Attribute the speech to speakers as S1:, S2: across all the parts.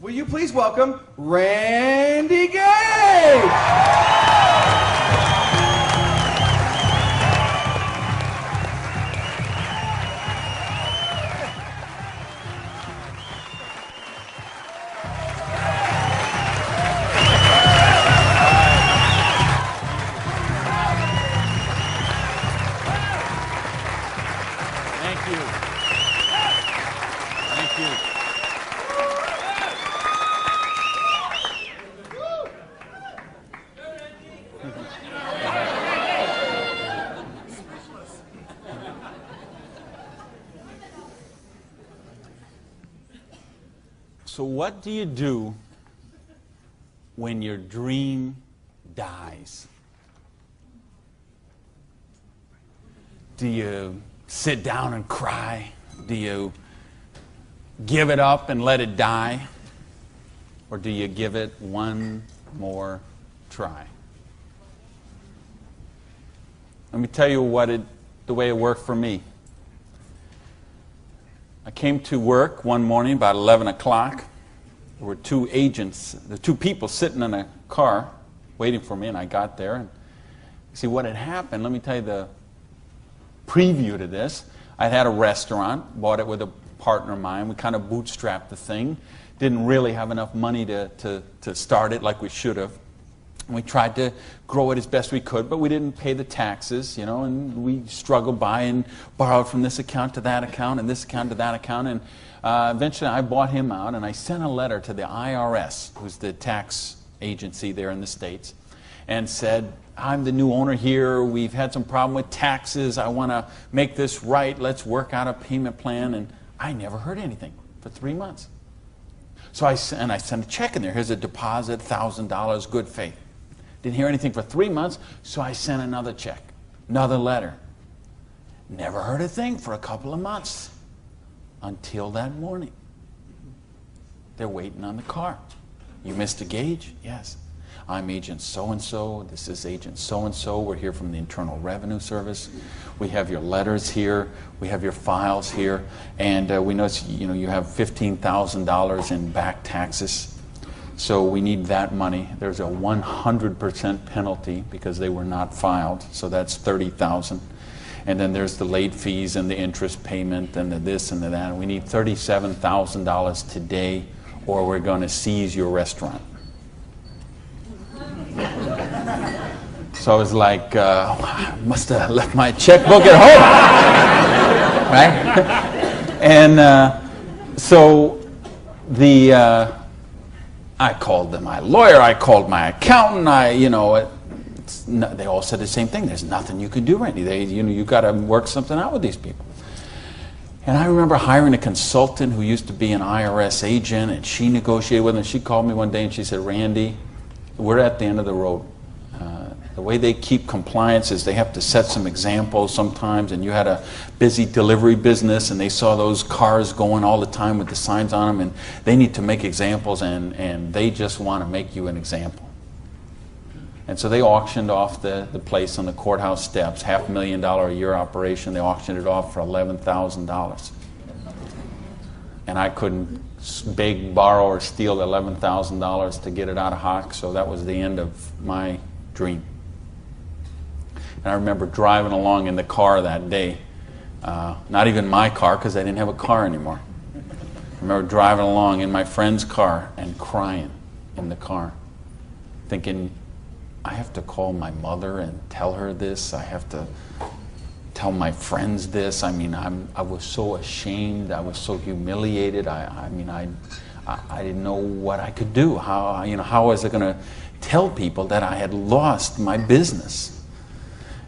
S1: Will you please welcome Randy Gage?
S2: So what do you do when your dream dies? Do you sit down and cry? Do you give it up and let it die? Or do you give it one more try? Let me tell you the way it worked for me. I came to work one morning about 11 o'clock. There were two people sitting in a car waiting for me, and I got there. And see what had happened, let me tell you the preview to this. I had a restaurant, bought it with a partner of mine. We kind of bootstrapped the thing. Didn't really have enough money to start it like we should have. We tried to grow it as best we could, but we didn't pay the taxes, and we struggled by and borrowed from this account to that account and this account to that account. And eventually I bought him out, and I sent a letter to the IRS, who's the tax agency there in the States, and said, I'm the new owner here. We've had some problem with taxes. I want to make this right. Let's work out a payment plan. And I never heard anything for 3 months. So I sent a check in there. Here's a deposit, $1,000, good faith. Didn't hear anything for 3 months, so I sent another check, another letter. Never heard a thing for a couple of months until that morning. They're waiting on the car. You Mr. Gage? Yes. I'm agent so-and-so. This is agent so-and-so. We're here from the Internal Revenue Service. We have your letters here. We have your files here. And we know you have $15,000 in back taxes. So we need that money. There's a 100% penalty because they were not filed. So that's $30,000. And then there's the late fees and the interest payment and the this and the that. And we need $37,000 today, or we're going to seize your restaurant. So I was like, I must have left my checkbook at home, right? And so I called my lawyer, I called my accountant, they all said the same thing. There's nothing you can do, Randy. You got to work something out with these people. And I remember hiring a consultant who used to be an IRS agent, and she negotiated with him. She called me one day and she said, Randy, we're at the end of the road. The way they keep compliance is they have to set some examples sometimes, and you had a busy delivery business and they saw those cars going all the time with the signs on them, and they need to make examples, and they just want to make you an example. And so they auctioned off the place on the courthouse steps, $500,000 a year operation. They auctioned it off for $11,000. And I couldn't beg, borrow, or steal $11,000 to get it out of hock, so that was the end of my dream. And I remember driving along in the car that day, not even my car because I didn't have a car anymore. I remember driving along in my friend's car and crying in the car, thinking, I have to call my mother and tell her this. I have to tell my friends this. I mean, I was so ashamed. I was so humiliated. I didn't know what I could do. How was I going to tell people that I had lost my business?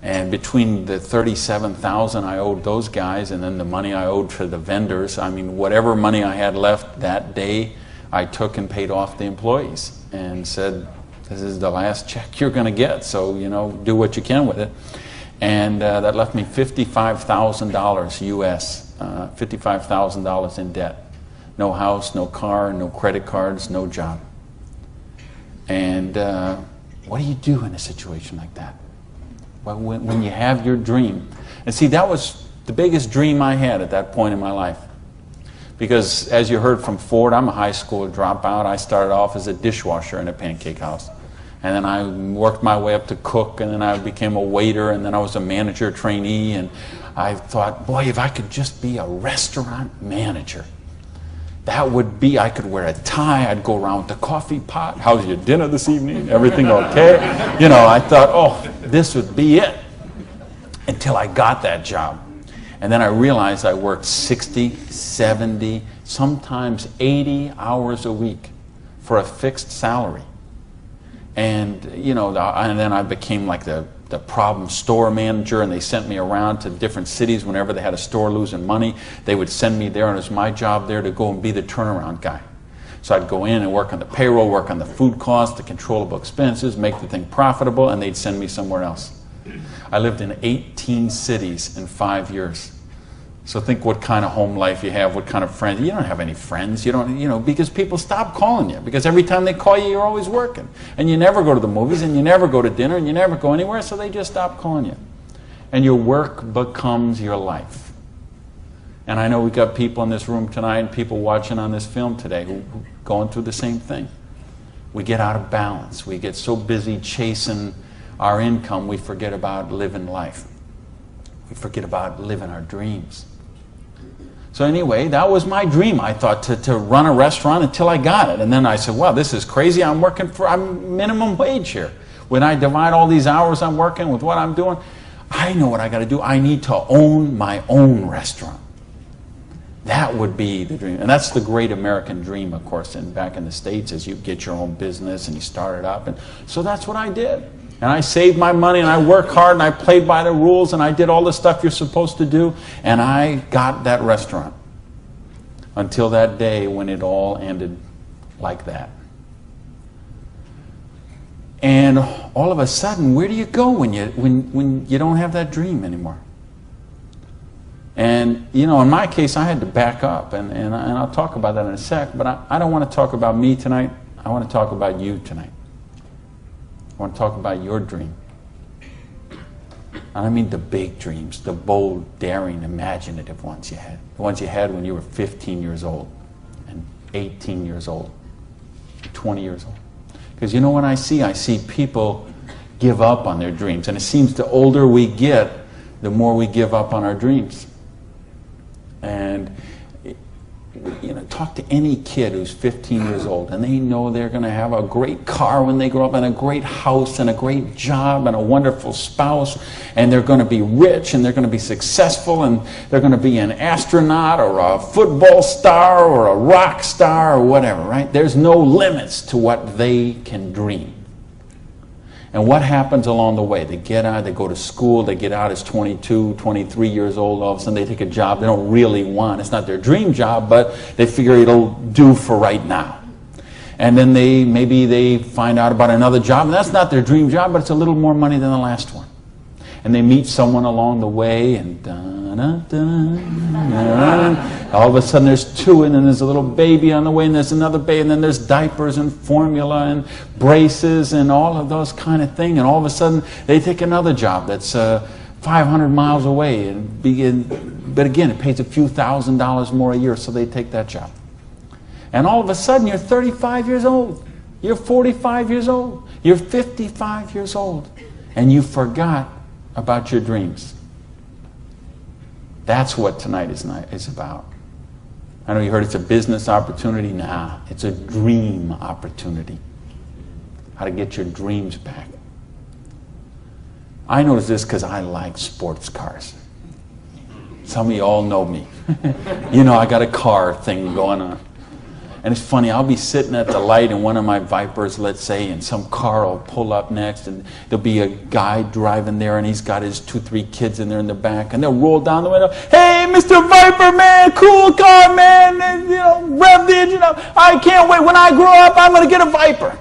S2: And between the $37,000 I owed those guys and then the money I owed for the vendors, whatever money I had left that day, I took and paid off the employees and said, this is the last check you're going to get, so do what you can with it. And that left me $55,000 US, $55,000 in debt. No house, no car, no credit cards, no job. And what do you do in a situation like that? Well, when you have your dream. And see, that was the biggest dream I had at that point in my life. Because as you heard from Ford, I'm a high school dropout. I started off as a dishwasher in a pancake house. And then I worked my way up to cook, and then I became a waiter, and then I was a manager trainee. And I thought, boy, if I could just be a restaurant manager, that would be, I could wear a tie, I'd go around with the coffee pot. How's your dinner this evening? Everything okay? You know, I thought, oh, this would be it. Until I got that job. And then I realized I worked 60, 70, sometimes 80 hours a week for a fixed salary. And, you know, and then I became like the problem store manager, and they sent me around to different cities whenever they had a store losing money. They would send me there, and it was my job there to go and be the turnaround guy. So I'd go in and work on the payroll, work on the food costs, the controllable expenses, make the thing profitable, and they'd send me somewhere else. I lived in 18 cities in 5 years. So think what kind of home life you have, what kind of friends. You don't have any friends. You don't, you know, because people stop calling you. Because every time they call you, you're always working. And you never go to the movies, and you never go to dinner, and you never go anywhere, so they just stop calling you. And your work becomes your life. And I know we've got people in this room tonight and people watching on this film today who are going through the same thing. We get out of balance. We get so busy chasing our income, we forget about living life. We forget about living our dreams. So anyway, that was my dream. I thought to run a restaurant until I got it. And then I said, wow, this is crazy. I'm minimum wage here. When I divide all these hours I'm working with what I'm doing, I know what I got to do. I need to own my own restaurant. That would be the dream. And that's the great American dream, of course, and back in the States, is you get your own business and you start it up. And so that's what I did. And I saved my money, and I worked hard, and I played by the rules, and I did all the stuff you're supposed to do, and I got that restaurant. Until that day when it all ended like that. And all of a sudden, where do you go when you don't have that dream anymore? And, you know, in my case, I had to back up, and I'll talk about that in a sec, but I don't want to talk about me tonight. I want to talk about you tonight. I want to talk about your dream. I mean the big dreams, the bold, daring, imaginative ones you had. The ones you had when you were 15 years old, and 18 years old, 20 years old. Because you know what I see people give up on their dreams. And it seems the older we get, the more we give up on our dreams. And you know, talk to any kid who's 15 years old, and they know they're going to have a great car when they grow up, and a great house, and a great job, and a wonderful spouse, and they're going to be rich, and they're going to be successful, and they're going to be an astronaut, or a football star, or a rock star, or whatever, right? There's no limits to what they can dream. And what happens along the way? They get out, they go to school, they get out as 22, 23 years old, all of a sudden they take a job they don't really want. It's not their dream job, but they figure it'll do for right now. And then maybe they find out about another job, and that's not their dream job, but it's a little more money than the last one. And they meet someone along the way, and all of a sudden there's two, and then there's a little baby on the way, and there's another baby, and then there's diapers and formula and braces and all of those kind of things. And all of a sudden they take another job that's 500 miles away, but again, it pays a few $1,000s more a year, so they take that job. And all of a sudden you're 35 years old, you're 45 years old, you're 55 years old, and you forgot about your dreams. That's what tonight is about. I know you heard it's a business opportunity. Nah, it's a dream opportunity. How to get your dreams back. I noticed this because I like sports cars. Some of you all know me. You know, I got a car thing going on. And it's funny, I'll be sitting at the light in one of my Vipers, let's say, and some car will pull up next, and there'll be a guy driving there, and he's got his 2-3 kids in there in the back, and they'll roll down the window, "Hey, Mr. Viper, man, cool car, man, and, you know, rev the engine up. I can't wait. When I grow up, I'm going to get a Viper."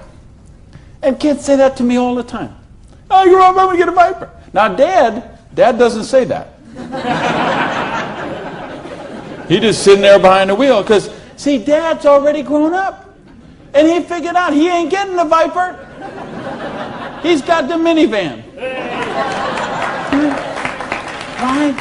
S2: And kids say that to me all the time. "I grow up, I'm going to get a Viper." Now, Dad doesn't say that. He's just sitting there behind the wheel, because see, Dad's already grown up. And he figured out he ain't getting the Viper. He's got the minivan. Right?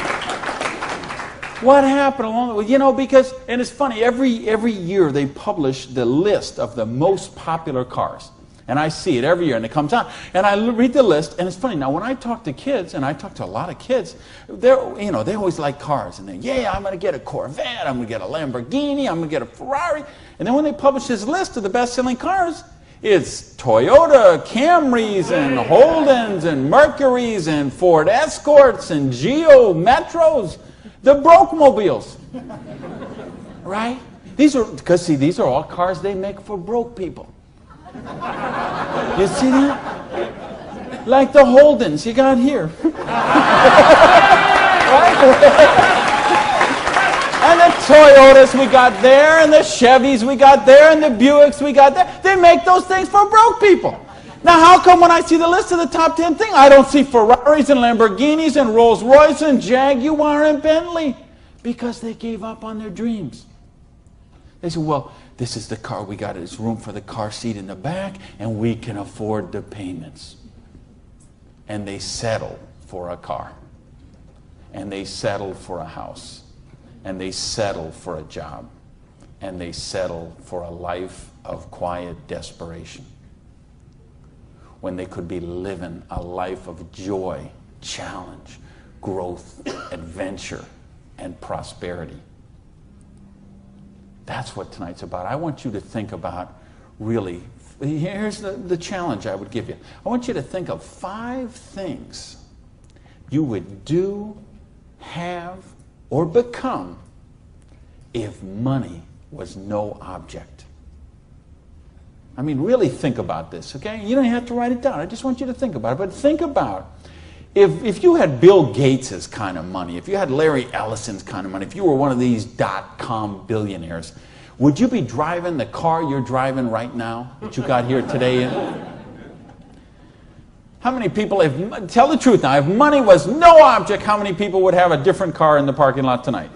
S2: What happened along the way? You know, because, and it's funny, every year they publish the list of the most popular cars. And I see it every year, and it comes out. And I read the list, and it's funny. Now, when I talk to kids, and I talk to a lot of kids, they always like cars. And they, I'm going to get a Corvette, I'm going to get a Lamborghini, I'm going to get a Ferrari. And then when they publish this list of the best-selling cars, it's Toyota Camrys and Holdens and Mercurys and Ford Escorts and Geo Metros, the broke mobiles. Right? These are all cars they make for broke people. You see that? Like the Holdens you got here. Right? And the Toyotas we got there, and the Chevys we got there, and the Buicks we got there. They make those things for broke people. Now, how come when I see the list of the top 10 things, I don't see Ferraris and Lamborghinis and Rolls Royce and Jaguar and Bentley? Because they gave up on their dreams. They said, well, this is the car we got. There's room for the car seat in the back, and we can afford the payments. And they settle for a car. And they settle for a house. And they settle for a job. And they settle for a life of quiet desperation. When they could be living a life of joy, challenge, growth, adventure, and prosperity. That's what tonight's about. I want you to think about, really, here's the challenge I would give you. I want you to think of 5 things you would do, have, or become if money was no object. I mean, really think about this, okay? You don't have to write it down. I just want you to think about it. But think about if you had Bill Gates' kind of money, if you had Larry Ellison's kind of money, if you were one of these .com billionaires, would you be driving the car you're driving right now that you got here today in? How many people, tell the truth now, if money was no object, how many people would have a different car in the parking lot tonight?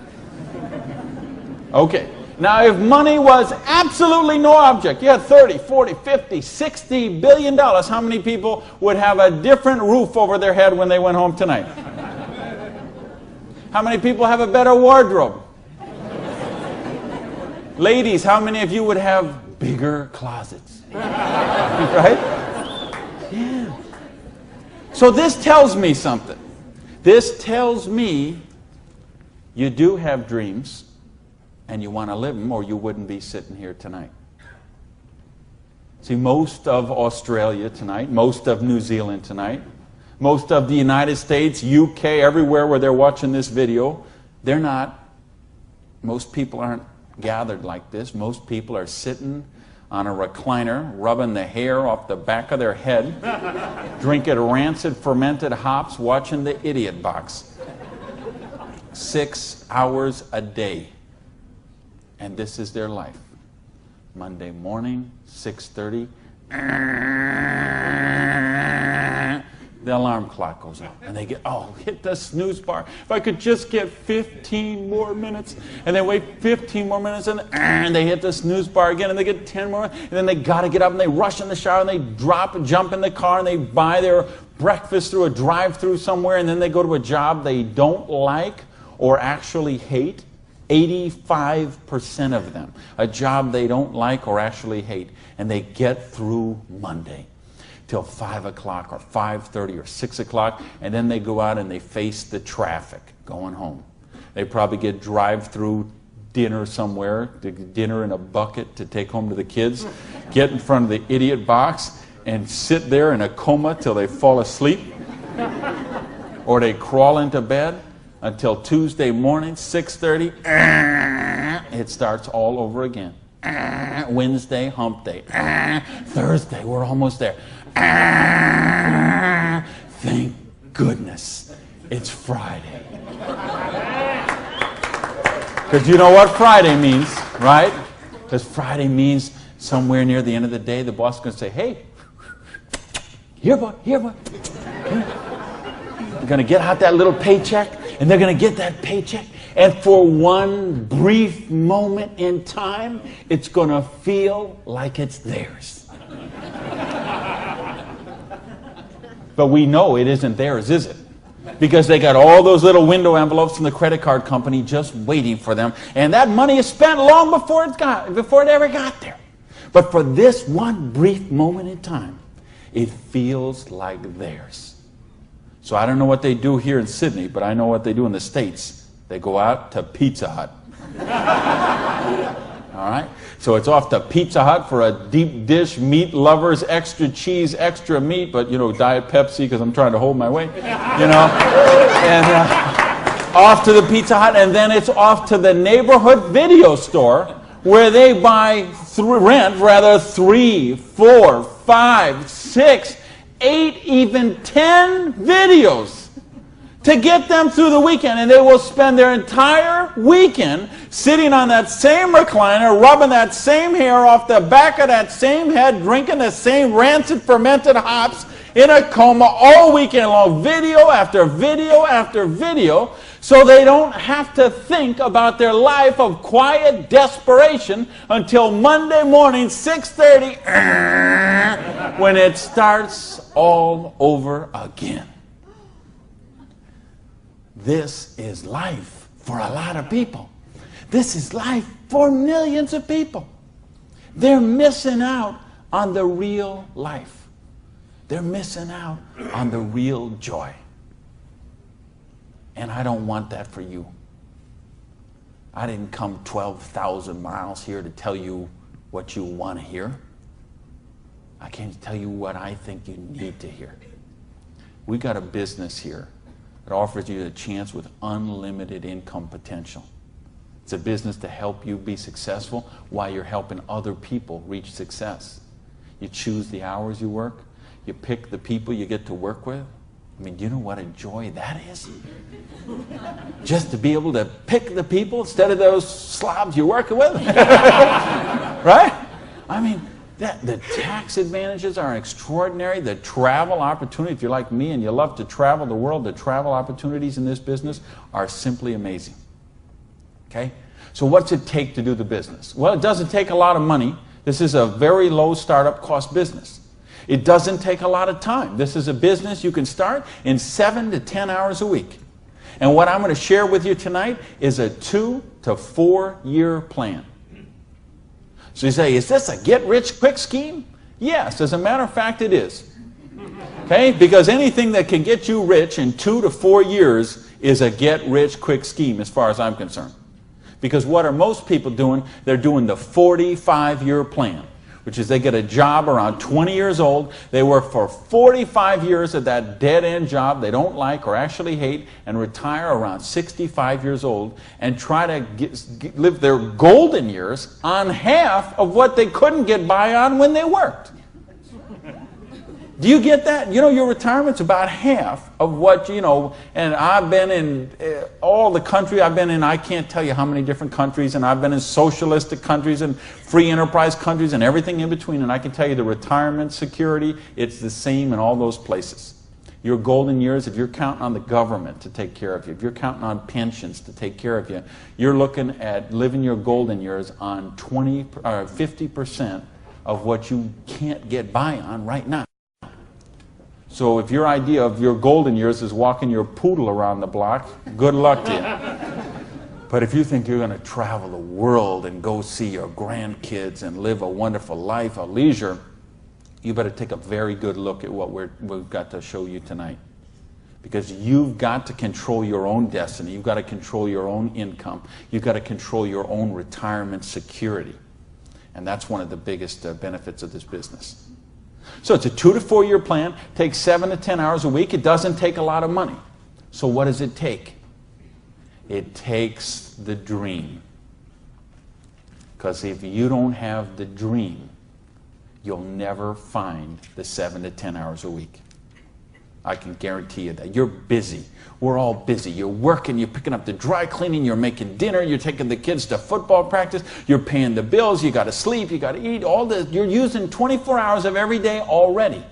S2: Okay. Now, if money was absolutely no object, you had 30, 40, 50, 60 billion dollars, how many people would have a different roof over their head when they went home tonight? How many people have a better wardrobe? Ladies, how many of you would have bigger closets? Right? Yeah. So this tells me something. This tells me you do have dreams. And you want to live them, or you wouldn't be sitting here tonight. See, most of Australia tonight, most of New Zealand tonight, most of the United States, UK, everywhere where they're watching this video, most people aren't gathered like this. Most people are sitting on a recliner, rubbing the hair off the back of their head, drinking rancid fermented hops, watching the Idiot Box. 6 hours a day. And this is their life. Monday morning, 6:30. The alarm clock goes off. And they get, hit the snooze bar. If I could just get 15 more minutes. And they wait 15 more minutes, and they hit the snooze bar again, and they get 10 more. And then they got to get up, and they rush in the shower, and they jump in the car, and they buy their breakfast through a drive-through somewhere, and then they go to a job they don't like or actually hate. 85% of them, a job they don't like or actually hate, and they get through Monday till 5 o'clock or 5:30 or 6 o'clock, and then they go out and they face the traffic going home. They probably get drive-through dinner somewhere, dinner in a bucket to take home to the kids, get in front of the Idiot Box and sit there in a coma till they fall asleep, or they crawl into bed. Until Tuesday morning, 6:30, it starts all over again. Wednesday, hump day. Thursday, we're almost there. Thank goodness it's Friday. Because you know what Friday means, right? Because Friday means somewhere near the end of the day, the boss is going to say, hey, here, boy. You're going to get out that little paycheck. And they're going to get that paycheck. And for one brief moment in time, it's going to feel like it's theirs. But we know it isn't theirs, is it? because they got all those little window envelopes from the credit card company just waiting for them. And that money is spent long before it ever got there. But for this one brief moment in time, it feels like theirs. So I don't know what they do here in Sydney, but I know what they do in the States. They go out to Pizza Hut. All right? So it's off to Pizza Hut for a deep dish, meat lovers, extra cheese, extra meat, but, Diet Pepsi because I'm trying to hold my weight, And off to the Pizza Hut, and then it's off to the neighborhood video store where they rent 3, 4, 5, 6, 8, even 10 videos to get them through the weekend. And they will spend their entire weekend sitting on that same recliner, rubbing that same hair off the back of that same head, drinking the same rancid fermented hops in a coma all weekend long, video after video after video, so they don't have to think about their life of quiet desperation until Monday morning, 6:30, when it starts all over again. This is life for a lot of people. This is life for millions of people. They're missing out on the real life. They're missing out on the real joy. And I don't want that for you. I didn't come 12,000 miles here to tell you what you want to hear. I came to tell you what I think you need to hear. We got a business here that offers you a chance with unlimited income potential. It's a business to help you be successful while you're helping other people reach success. You choose the hours you work. You pick the people you get to work with. I mean, do you know what a joy that is? Just to be able to pick the people instead of those slobs you're working with. Right? I mean, the tax advantages are extraordinary. The travel opportunity, if you're like me and you love to travel the world, the travel opportunities in this business are simply amazing. Okay? So what's it take to do the business? Well, it doesn't take a lot of money. This is a very low startup cost business. It doesn't take a lot of time. This is a business you can start in 7 to 10 hours a week. And what I'm going to share with you tonight is a 2 to 4 year plan. So you say, is this a get-rich-quick scheme? Yes, as a matter of fact, it is. Okay? Because anything that can get you rich in 2 to 4 years is a get-rich-quick scheme as far as I'm concerned. Because what are most people doing? They're doing the 45-year plan, which is they get a job around 20 years old. They work for 45 years at that dead-end job they don't like or actually hate and retire around 65 years old and try to live their golden years on half of what they couldn't get by on when they worked. Do you get that? You know, your retirement's about half of what, and I've been in all the country I've been in. I can't tell you how many different countries, and I've been in socialistic countries and free enterprise countries and everything in between, and I can tell you the retirement security, it's the same in all those places. Your golden years, if you're counting on the government to take care of you, if you're counting on pensions to take care of you, you're looking at living your golden years on 50% of what you can't get by on right now. So if your idea of your golden years is walking your poodle around the block, good luck to you. But if you think you're going to travel the world and go see your grandkids and live a wonderful life, a leisure, you better take a very good look at what we've got to show you tonight. Because you've got to control your own destiny. You've got to control your own income. You've got to control your own retirement security. And that's one of the biggest benefits of this business. So it's a 2 to 4 year plan, takes 7 to 10 hours a week. It doesn't take a lot of money. So what does it take? It takes the dream. Because if you don't have the dream, you'll never find the 7 to 10 hours a week. I can guarantee you that. You're busy. We're all busy. You're working, you're picking up the dry cleaning, you're making dinner, you're taking the kids to football practice, you're paying the bills, you got to sleep, you got to eat, all this. You're using 24 hours of every day already.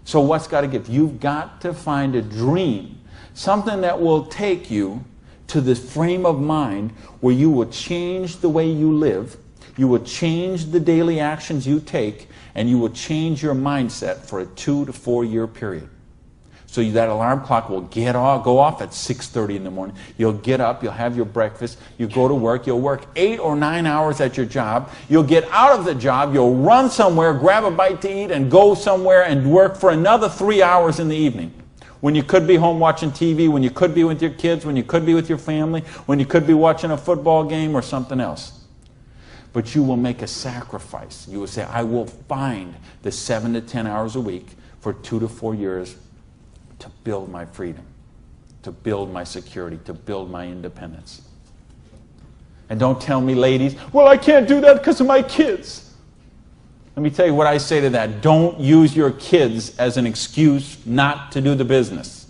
S2: So what's got to give? You've got to find a dream, something that will take you to this frame of mind where you will change the way you live, you will change the daily actions you take, and you will change your mindset for a 2 to 4 year period. So that alarm clock will go off at 6:30 in the morning. You'll get up, you'll have your breakfast, you go to work, you'll work 8 or 9 hours at your job, you'll get out of the job, you'll run somewhere, grab a bite to eat, and go somewhere and work for another 3 hours in the evening. When you could be home watching TV, when you could be with your kids, when you could be with your family, when you could be watching a football game or something else. But you will make a sacrifice. You will say, I will find the 7 to 10 hours a week for 2 to 4 years to build my freedom, to build my security, to build my independence. And don't tell me, ladies, well, I can't do that because of my kids. Let me tell you what I say to that. Don't use your kids as an excuse not to do the business.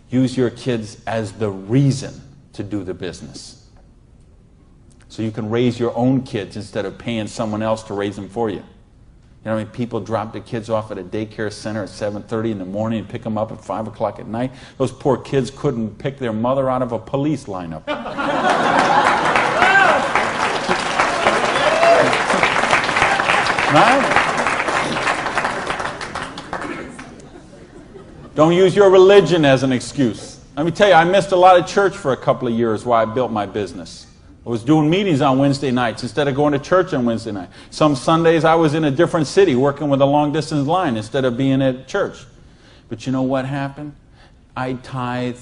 S2: Use your kids as the reason to do the business. So you can raise your own kids instead of paying someone else to raise them for you. You know, people drop their kids off at a daycare center at 7:30 in the morning and pick them up at 5 o'clock at night. Those poor kids couldn't pick their mother out of a police lineup. Right? Don't use your religion as an excuse. Let me tell you, I missed a lot of church for a couple of years while I built my business. I was doing meetings on Wednesday nights instead of going to church on Wednesday night. Some Sundays I was in a different city working with a long-distance line instead of being at church. But you know what happened? I tithe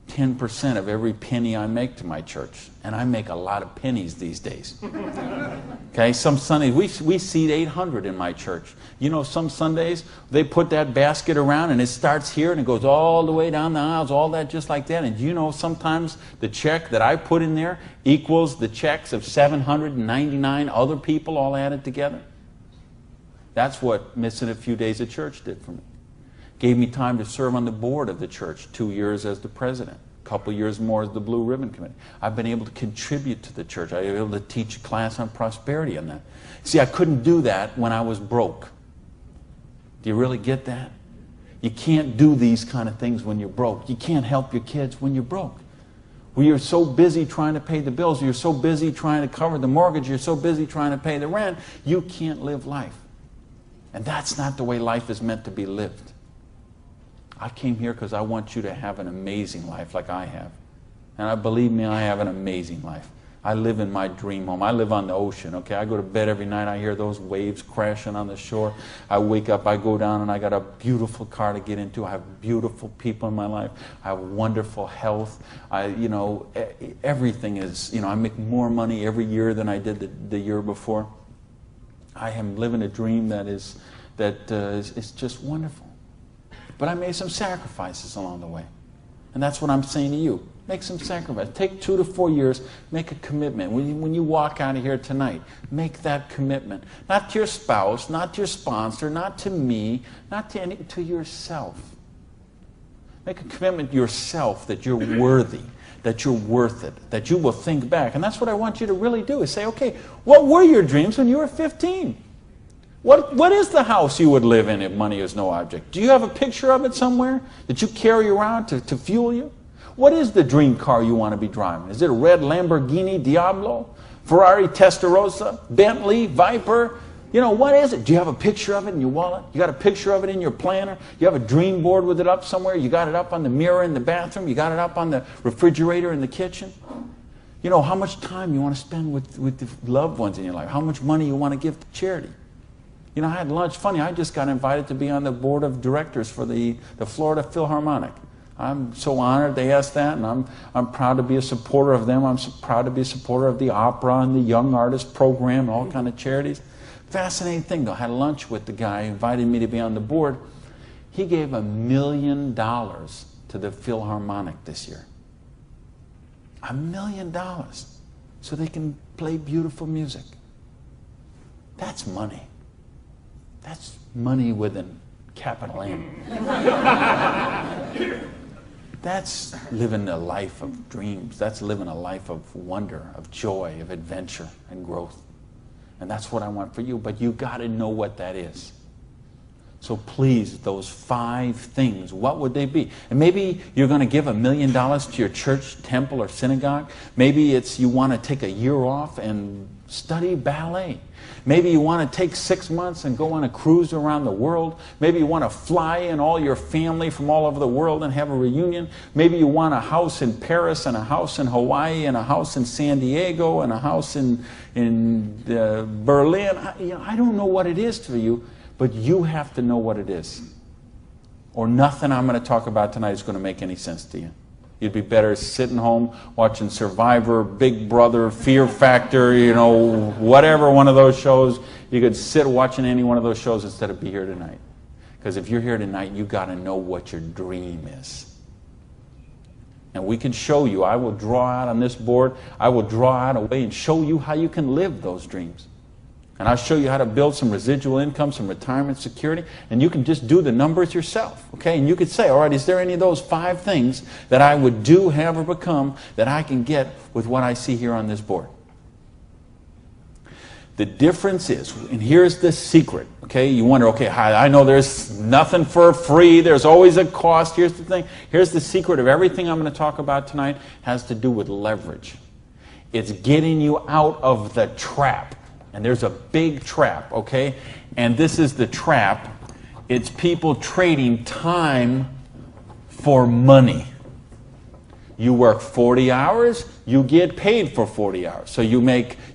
S2: 10% of every penny I make to my church. And I make a lot of pennies these days. Okay, some Sundays, we seat 800 in my church. You know, some Sundays, they put that basket around and it starts here and it goes all the way down the aisles, all that just like that. And you know, sometimes the check that I put in there equals the checks of 799 other people all added together. That's what missing a few days of church did for me. Gave me time to serve on the board of the church, 2 years as the president, a couple years more as the Blue Ribbon Committee. I've been able to contribute to the church. I've been able to teach a class on prosperity on that. See, I couldn't do that when I was broke. Do you really get that? You can't do these kind of things when you're broke. You can't help your kids when you're broke. When you're so busy trying to pay the bills, you're so busy trying to cover the mortgage, you're so busy trying to pay the rent, you can't live life. And that's not the way life is meant to be lived. I came here because I want you to have an amazing life like I have. And believe me, I have an amazing life. I live in my dream home. I live on the ocean, okay? I go to bed every night, I hear those waves crashing on the shore. I wake up, I go down, and I got a beautiful car to get into. I have beautiful people in my life. I have wonderful health. Everything is, I make more money every year than I did the year before. I am living a dream that is just wonderful. But I made some sacrifices along the way. And that's what I'm saying to you. Make some sacrifice. Take 2 to 4 years. Make a commitment. When you walk out of here tonight, make that commitment. Not to your spouse, not to your sponsor, not to me, not to yourself. Make a commitment to yourself that you're worthy, that you're worth it, that you will think back. And that's what I want you to really do, is say, okay, what were your dreams when you were 15? What is the house you would live in if money is no object? Do you have a picture of it somewhere that you carry around to fuel you? What is the dream car you want to be driving? Is it a red Lamborghini Diablo, Ferrari Testarossa, Bentley, Viper? What is it? Do you have a picture of it in your wallet? You got a picture of it in your planner? You have a dream board with it up somewhere? You got it up on the mirror in the bathroom? You got it up on the refrigerator in the kitchen? How much time you want to spend with the loved ones in your life? How much money you want to give to charity? I had lunch. Funny, I just got invited to be on the board of directors for the Florida Philharmonic. I'm so honored they asked that, and I'm proud to be a supporter of them. I'm so proud to be a supporter of the opera and the Young Artist Program and all kind of charities. Fascinating thing, though. I had lunch with the guy who invited me to be on the board. He gave $1 million to the Philharmonic this year. $1 million. So they can play beautiful music. That's money. That's money with a capital M. That's living a life of dreams. That's living a life of wonder, of joy, of adventure and growth. And that's what I want for you. But you got to know what that is. So please, those 5 things, what would they be? And maybe you're going to give $1 million to your church, temple, or synagogue. Maybe it's you want to take a year off and study ballet. Maybe you want to take 6 months and go on a cruise around the world. Maybe you want to fly in all your family from all over the world and have a reunion. Maybe you want a house in Paris and a house in Hawaii and a house in San Diego and a house in Berlin. I don't know what it is for you, but you have to know what it is. Or nothing I'm going to talk about tonight is going to make any sense to you. You'd be better sitting home watching Survivor, Big Brother, Fear Factor, whatever one of those shows. You could sit watching any one of those shows instead of be here tonight. Because if you're here tonight, you got to know what your dream is. And we can show you. I will draw out on this board. I will draw out a way and show you how you can live those dreams. And I'll show you how to build some residual income, some retirement security, and you can just do the numbers yourself, okay? And you could say, all right, is there any of those 5 things that I would do, have, or become that I can get with what I see here on this board? The difference is, and here's the secret, okay? You wonder, okay, I know there's nothing for free. There's always a cost. Here's the thing. Here's the secret of everything I'm going to talk about tonight has to do with leverage. It's getting you out of the trap. And there's a big trap, okay? And this is the trap. It's people trading time for money. You work 40 hours, you get paid for 40 hours. So you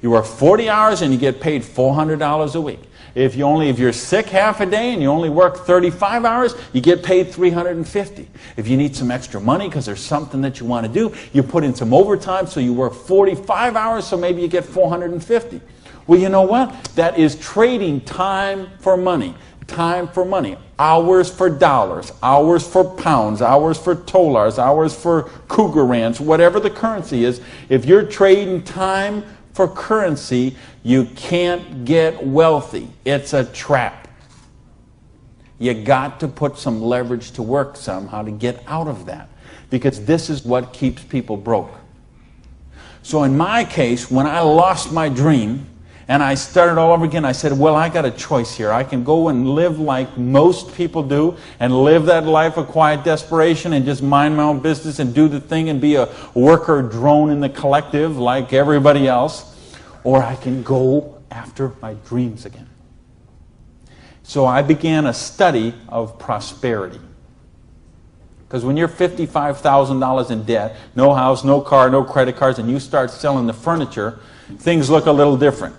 S2: work 40 hours and you get paid $400 a week. If you're sick half a day and you only work 35 hours, you get paid $350. If you need some extra money because there's something that you want to do, you put in some overtime, so you work 45 hours, so maybe you get $450. Well, you know what? That is trading time for money. Time for money. Hours for dollars. Hours for pounds. Hours for dollars. Hours for Cougar Ranch. Whatever the currency is. If you're trading time for currency, you can't get wealthy. It's a trap. You got to put some leverage to work somehow to get out of that. Because this is what keeps people broke. So in my case, when I lost my dream, and I started all over again, I said, well, I got a choice here. I can go and live like most people do and live that life of quiet desperation and just mind my own business and do the thing and be a worker drone in the collective like everybody else. Or I can go after my dreams again. So I began a study of prosperity. Because when you're $55,000 in debt, no house, no car, no credit cards, and you start selling the furniture, things look a little different.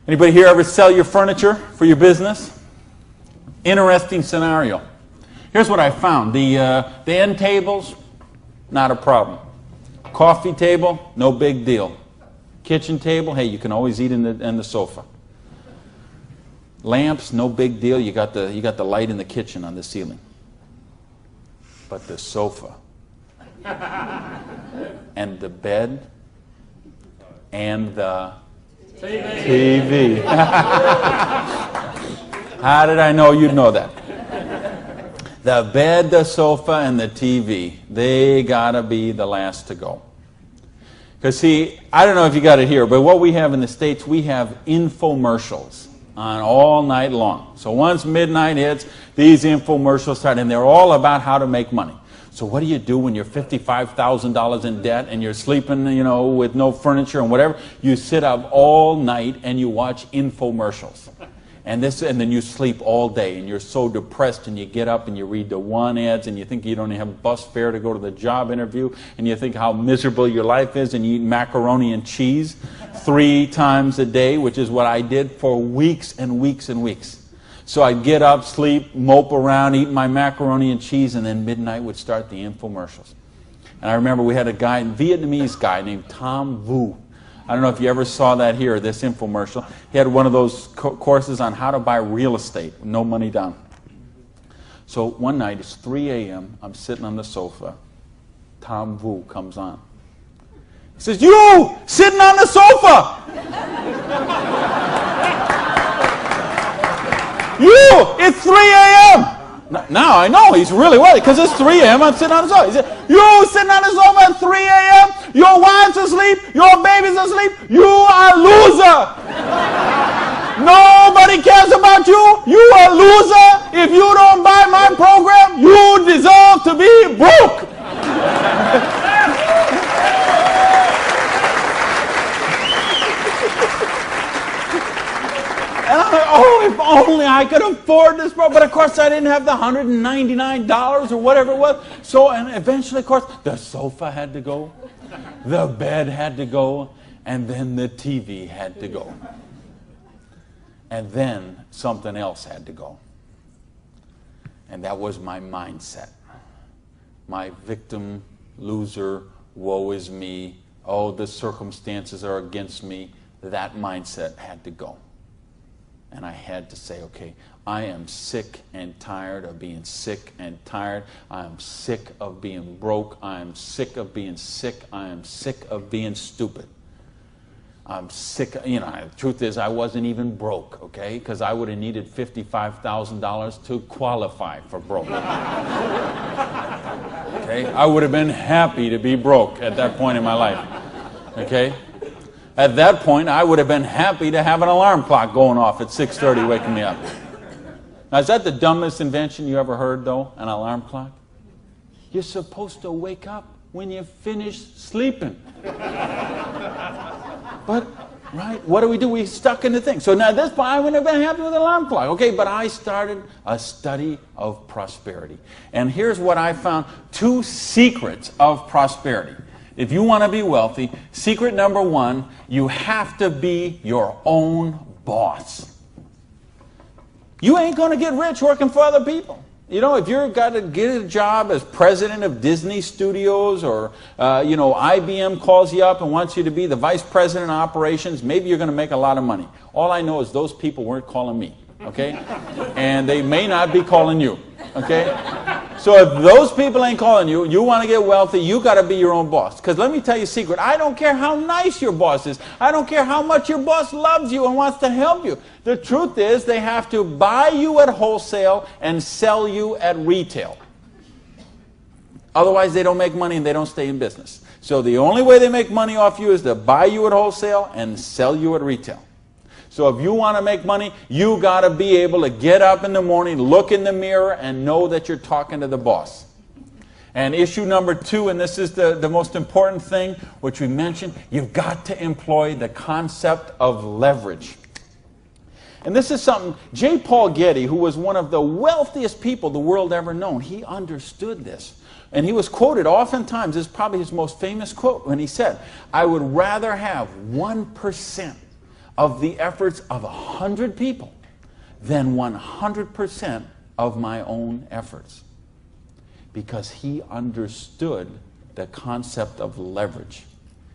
S2: Anybody here ever sell your furniture for your business? Interesting scenario. Here's what I found. The end tables, not a problem. Coffee table, no big deal. Kitchen table, hey, you can always eat in the sofa. Lamps, no big deal. You got the light in the kitchen on the ceiling. But the sofa and the bed and the TV. How did I know you'd know that? The bed, the sofa, and the TV, they gotta be the last to go. Because see, I don't know if you got it here, but what we have in the States, we have infomercials on all night long. So once midnight hits, these infomercials start, and they're all about how to make money. So what do you do when you're $55,000 in debt and you're sleeping, with no furniture and whatever? You sit up all night and you watch infomercials. And then you sleep all day and you're so depressed and you get up and you read the one ads and you think you don't have bus fare to go to the job interview and you think how miserable your life is and you eat macaroni and cheese 3 times a day, which is what I did for weeks and weeks and weeks. So I'd get up, sleep, mope around, eat my macaroni and cheese, and then midnight would start the infomercials. And I remember we had a Vietnamese guy named Tom Vu. I don't know if you ever saw that here, this infomercial. He had one of those courses on how to buy real estate, no money down. So one night, it's 3 a.m., I'm sitting on the sofa. Tom Vu comes on. He says, "You, sitting on the sofa! You, it's 3 a.m. Now I know he's really worried because it's 3 a.m. I'm sitting on the sofa. He said, "You sitting on the sofa at 3 a.m. Your wife's asleep. Your baby's asleep. You are a loser. Nobody cares about you. You are a loser. If you don't buy my program, you deserve to be broke. And I'm like, oh, if only I could afford this program. But of course, I didn't have the $199 or whatever it was. So, and eventually, of course, the sofa had to go, the bed had to go, and then the TV had to go. And then something else had to go. And that was my mindset. My victim, loser, woe is me, oh, the circumstances are against me. That mindset had to go. And I had to say, okay, I am sick and tired of being sick and tired. I am sick of being broke. I am sick of being sick. I am sick of being stupid. I'm sick, the truth is I wasn't even broke, okay? Because I would have needed $55,000 to qualify for broke. Okay? I would have been happy to be broke at that point in my life, okay? At that point, I would have been happy to have an alarm clock going off at 6:30 waking me up. Now, is that the dumbest invention you ever heard, though, an alarm clock? You're supposed to wake up when you finish sleeping. But, right, what do? We stuck in the thing. So now at this point, I wouldn't have been happy with an alarm clock. Okay, but I started a study of prosperity. And here's what I found. 2 secrets of prosperity. If you want to be wealthy, secret number 1, you have to be your own boss. You ain't going to get rich working for other people. You know, if you've got to get a job as president of Disney Studios or, IBM calls you up and wants you to be the vice president of operations, maybe you're going to make a lot of money. All I know is those people weren't calling me, okay? And they may not be calling you, okay? So if those people ain't calling you, you want to get wealthy, you got to be your own boss. Because let me tell you a secret. I don't care how nice your boss is. I don't care how much your boss loves you and wants to help you. The truth is they have to buy you at wholesale and sell you at retail. Otherwise, they don't make money and they don't stay in business. So the only way they make money off you is to buy you at wholesale and sell you at retail. So if you want to make money, you got to be able to get up in the morning, look in the mirror, and know that you're talking to the boss. And issue number 2, and this is the most important thing, which we mentioned, you've got to employ the concept of leverage. And this is something, J. Paul Getty, who was one of the wealthiest people the world ever known, he understood this. And he was quoted oftentimes, this is probably his most famous quote, when he said, I would rather have 1% of the efforts of 100 people than 100% of my own efforts. Because he understood the concept of leverage.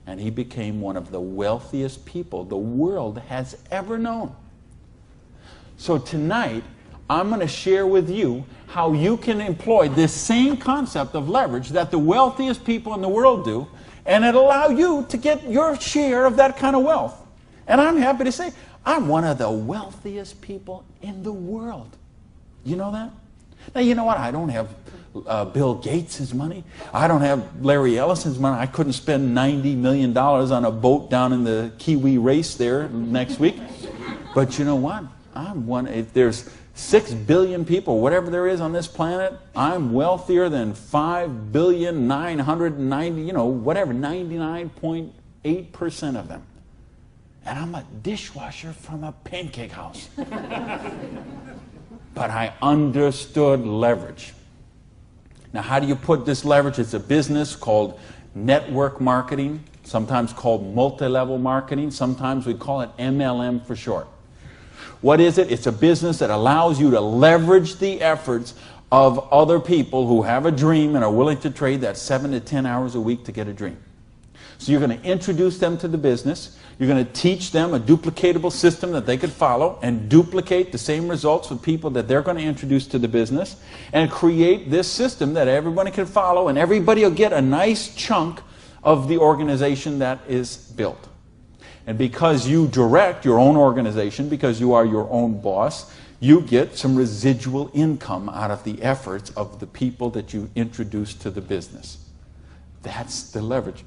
S2: And he became one of the wealthiest people the world has ever known. So tonight, I'm going to share with you how you can employ this same concept of leverage that the wealthiest people in the world do, and it'll allow you to get your share of that kind of wealth. And I'm happy to say, I'm one of the wealthiest people in the world. You know that? Now, you know what? I don't have Bill Gates' money. I don't have Larry Ellison's money. I couldn't spend $90 million on a boat down in the Kiwi race there next week. But you know what? I'm one. If there's 6 billion people, whatever there is on this planet, I'm wealthier than 99.8% of them. And I'm a dishwasher from a pancake house. But I understood leverage. Now, how do you put this leverage? It's a business called network marketing, sometimes called multi-level marketing. Sometimes we call it MLM for short. What is it? It's a business that allows you to leverage the efforts of other people who have a dream and are willing to trade that 7 to 10 hours a week to get a dream. So you're going to introduce them to the business. You're going to teach them a duplicatable system that they could follow and duplicate the same results with people that they're going to introduce to the business and create this system that everybody can follow, and everybody will get a nice chunk of the organization that is built. And because you direct your own organization, because you are your own boss, you get some residual income out of the efforts of the people that you introduce to the business. That's the leverage.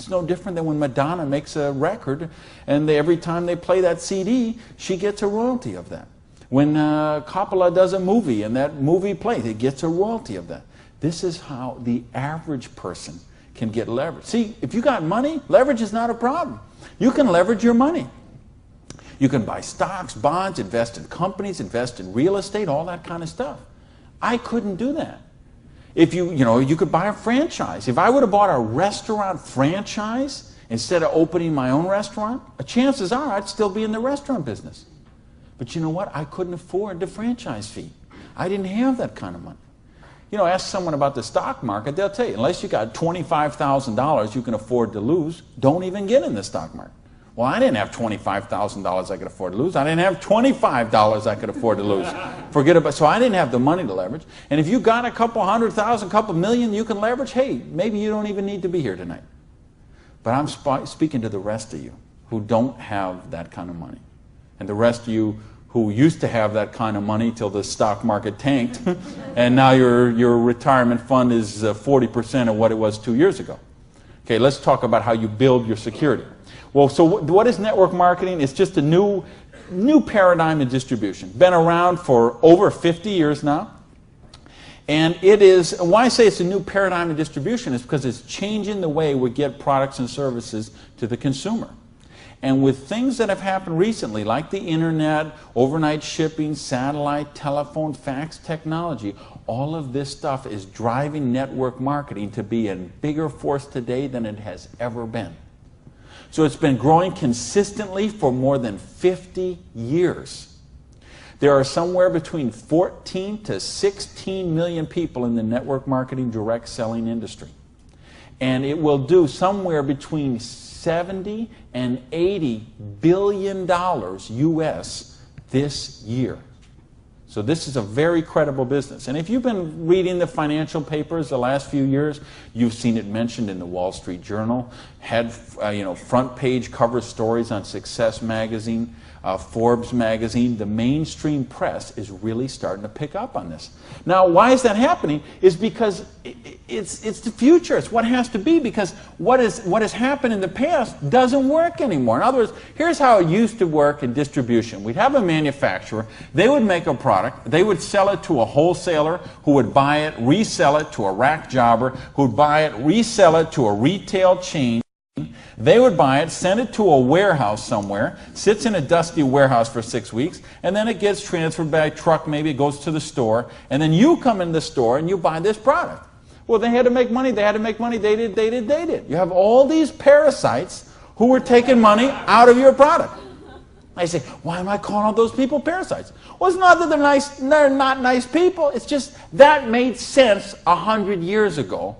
S2: It's no different than when Madonna makes a record, and every time they play that CD, she gets a royalty of that. When Coppola does a movie and that movie plays, it gets a royalty of that. This is how the average person can get leverage. See, if you got money, leverage is not a problem. You can leverage your money. You can buy stocks, bonds, invest in companies, invest in real estate, all that kind of stuff. I couldn't do that. If you could buy a franchise. If I would have bought a restaurant franchise instead of opening my own restaurant, chances are I'd still be in the restaurant business. But you know what? I couldn't afford the franchise fee. I didn't have that kind of money. Ask someone about the stock market, they'll tell you, unless you got $25,000 you can afford to lose, don't even get in the stock market. Well, I didn't have $25,000 I could afford to lose. I didn't have $25 I could afford to lose. Forget about. So I didn't have the money to leverage. And if you got a couple $100,000, couple million you can leverage, hey, maybe you don't even need to be here tonight. But I'm speaking to the rest of you who don't have that kind of money. And the rest of you who used to have that kind of money till the stock market tanked, and now your retirement fund is 40% of what it was 2 years ago. Okay, let's talk about how you build your security. Well, so what is network marketing? It's just a new paradigm in distribution. Been around for over 50 years now. And it is, why I say it's a new paradigm in distribution is because it's changing the way we get products and services to the consumer. And with things that have happened recently, like the internet, overnight shipping, satellite, telephone, fax technology, all of this stuff is driving network marketing to be a bigger force today than it has ever been. So it's been growing consistently for more than 50 years. There are somewhere between 14 to 16 million people in the network marketing direct selling industry. And it will do somewhere between 70 and 80 billion dollars US this year. So this is a very credible business. And if you've been reading the financial papers the last few years, you've seen it mentioned in the Wall Street Journal, had front page cover stories on Success magazine, Forbes magazine. The mainstream press is really starting to pick up on this. Now, why is that happening? Is because it's the future. It's what has to be, because what has happened in the past doesn't work anymore. In other words, here's how it used to work in distribution. We'd have a manufacturer. They would make a product. They would sell it to a wholesaler who would buy it, resell it to a rack jobber who would buy it, resell it to a retail chain. They would buy it, send it to a warehouse somewhere, sits in a dusty warehouse for 6 weeks, and then it gets transferred by truck, maybe it goes to the store, and then you come in the store and you buy this product. Well, they had to make money, they did. You have all these parasites who were taking money out of your product. I say, why am I calling all those people parasites? Well, it's not that they're not nice people, it's just that made sense 100 years ago.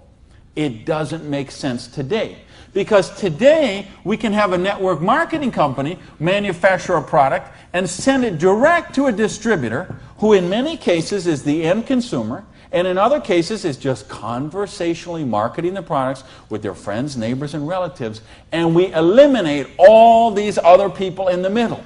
S2: It doesn't make sense today. Because today, we can have a network marketing company manufacture a product and send it direct to a distributor who in many cases is the end consumer, and in other cases is just conversationally marketing the products with their friends, neighbors, and relatives, and we eliminate all these other people in the middle.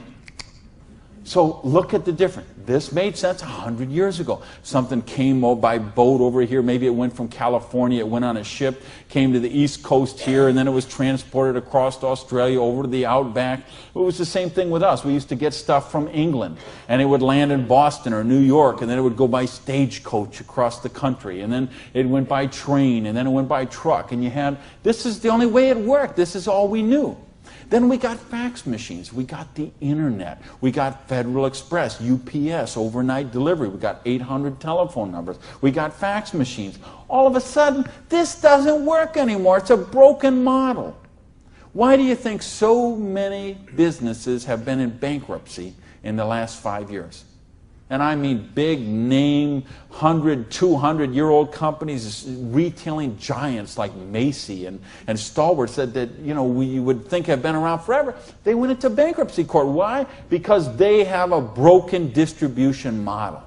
S2: So look at the difference. This made sense 100 years ago. Something came by boat over here. Maybe it went from California, it went on a ship, came to the East Coast here, and then it was transported across to Australia, over to the outback. It was the same thing with us. We used to get stuff from England, and it would land in Boston or New York, and then it would go by stagecoach across the country, and then it went by train, and then it went by truck, and this is the only way it worked. This is all we knew. Then we got fax machines, we got the internet, we got Federal Express, UPS, overnight delivery, we got 800 telephone numbers, we got fax machines. All of a sudden, this doesn't work anymore. It's a broken model. Why do you think so many businesses have been in bankruptcy in the last 5 years? And I mean big name, 100, 200-year-old companies, retailing giants like Macy and Stalwart that we would think have been around forever. They went into bankruptcy court. Why? Because they have a broken distribution model.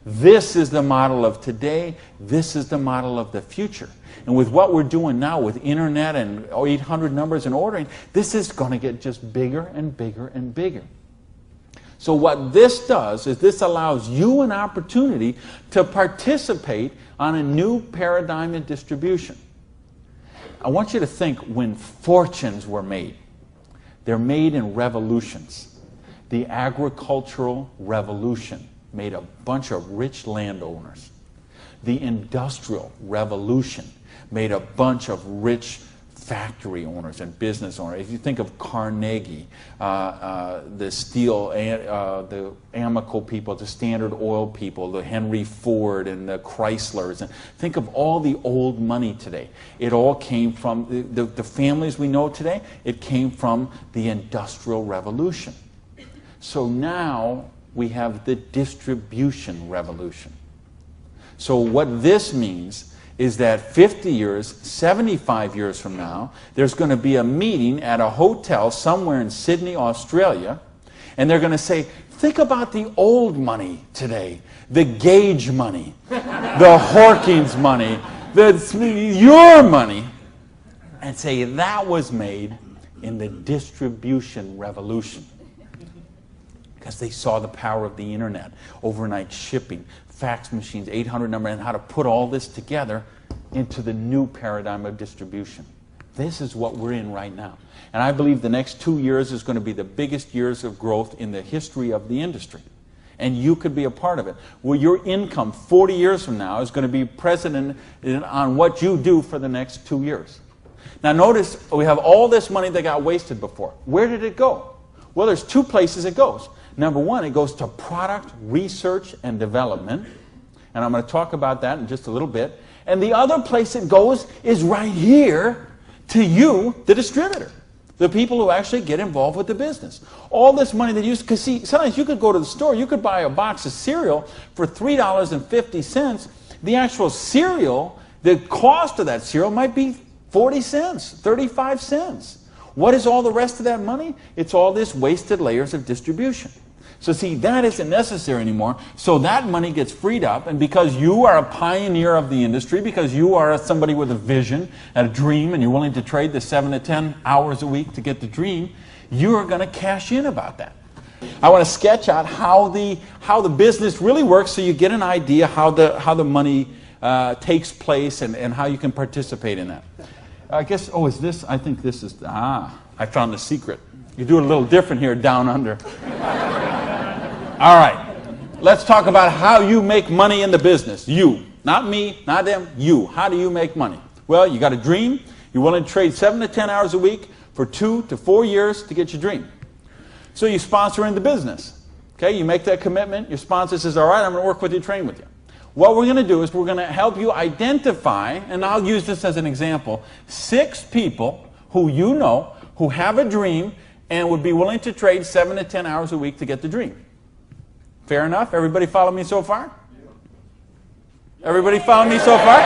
S2: This is the model of today. This is the model of the future. And with what we're doing now with internet and 800 numbers and ordering, this is going to get just bigger and bigger and bigger. So what this does is this allows you an opportunity to participate on a new paradigm in distribution. I want you to think when fortunes were made. They're made in revolutions. The agricultural revolution made a bunch of rich landowners. The industrial revolution made a bunch of rich factory owners and business owners. If you think of Carnegie, the steel, the Amoco people, the Standard Oil people, the Henry Ford and the Chryslers, and think of all the old money today. It all came from the families we know today. It came from the Industrial Revolution. So now we have the distribution revolution. So what this means is that 50 years, 75 years from now, there's going to be a meeting at a hotel somewhere in Sydney, Australia, and they're going to say, think about the old money today, the Gage money, the Hawkins money, your money, and say that was made in the distribution revolution. Because they saw the power of the internet, overnight shipping, fax machines, 800 number, and how to put all this together into the new paradigm of distribution. This is what we're in right now. And I believe the next 2 years is going to be the biggest years of growth in the history of the industry. And you could be a part of it. Well, your income 40 years from now is going to be present on what you do for the next 2 years. Now notice we have all this money that got wasted before. Where did it go? Well, there's two places it goes. Number one, it goes to product research and development. And I'm going to talk about that in just a little bit. And the other place it goes is right here to you, the distributor. The people who actually get involved with the business. All this money that you, because see, sometimes you could go to the store, you could buy a box of cereal for $3.50. The actual cereal, the cost of that cereal might be 40 cents, 35 cents. What is all the rest of that money? It's all this wasted layers of distribution. So see, that isn't necessary anymore. So that money gets freed up, and because you are a pioneer of the industry, because you are somebody with a vision and a dream, and you're willing to trade the 7 to 10 hours a week to get the dream, you are going to cash in about that. I want to sketch out how the business really works, so you get an idea how the money takes place and how you can participate in that. I guess, is this? I think this is, I found the secret. You do it a little different here down under. All right, let's talk about how you make money in the business. You, not me, not them, you. How do you make money? Well, you got a dream. You're willing to trade 7 to 10 hours a week for 2 to 4 years to get your dream. So you sponsor in the business. Okay, you make that commitment. Your sponsor says, all right, I'm going to work with you, train with you. What we're going to do is we're going to help you identify, and I'll use this as an example, 6 people who you know who have a dream and would be willing to trade 7 to 10 hours a week to get the dream. Fair enough? Everybody follow me so far? Everybody follow me so far?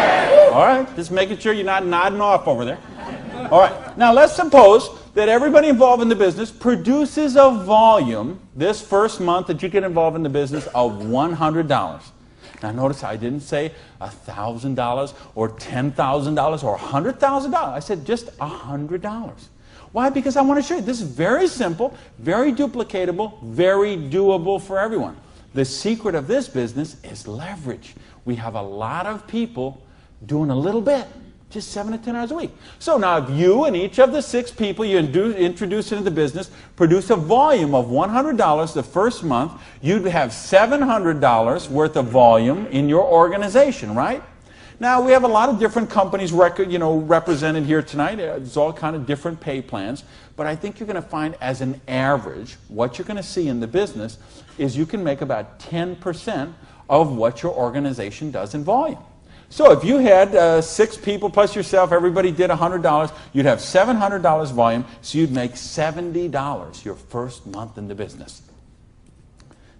S2: All right, just making sure you're not nodding off over there. All right, now let's suppose that everybody involved in the business produces a volume this first month that you get involved in the business of $100. Now notice I didn't say $1,000 or $10,000 or $100,000. I said just $100. Why? Because I want to show you this is very simple, very duplicatable, very doable for everyone. The secret of this business is leverage. We have a lot of people doing a little bit, just 7 to 10 hours a week. So now if you and each of the 6 people you introduce into the business produce a volume of $100 the first month, you'd have $700 worth of volume in your organization, right? Now, we have a lot of different companies represented here tonight. There's all kind of different pay plans. But I think you're going to find, as an average, what you're going to see in the business is you can make about 10% of what your organization does in volume. So if you had 6 people plus yourself, everybody did $100, you'd have $700 volume, so you'd make $70 your first month in the business.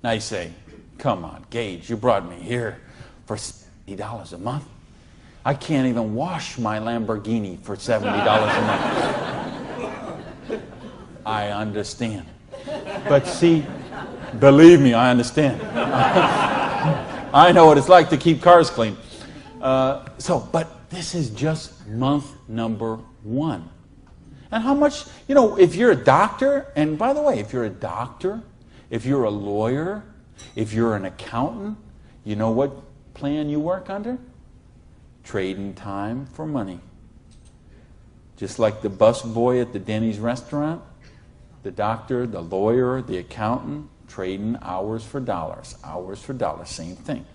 S2: Now you say, come on, Gage, you brought me here for $70 a month. I can't even wash my Lamborghini for $70 a month. I understand. But see, believe me, I understand. I know what it's like to keep cars clean. But this is just month number 1. And how much, if you're a doctor, and by the way, if you're a doctor, if you're a lawyer, if you're an accountant, you know what plan you work under? Trading time for money. Just like the bus boy at the Denny's restaurant, the doctor, the lawyer, the accountant, trading hours for dollars, same thing.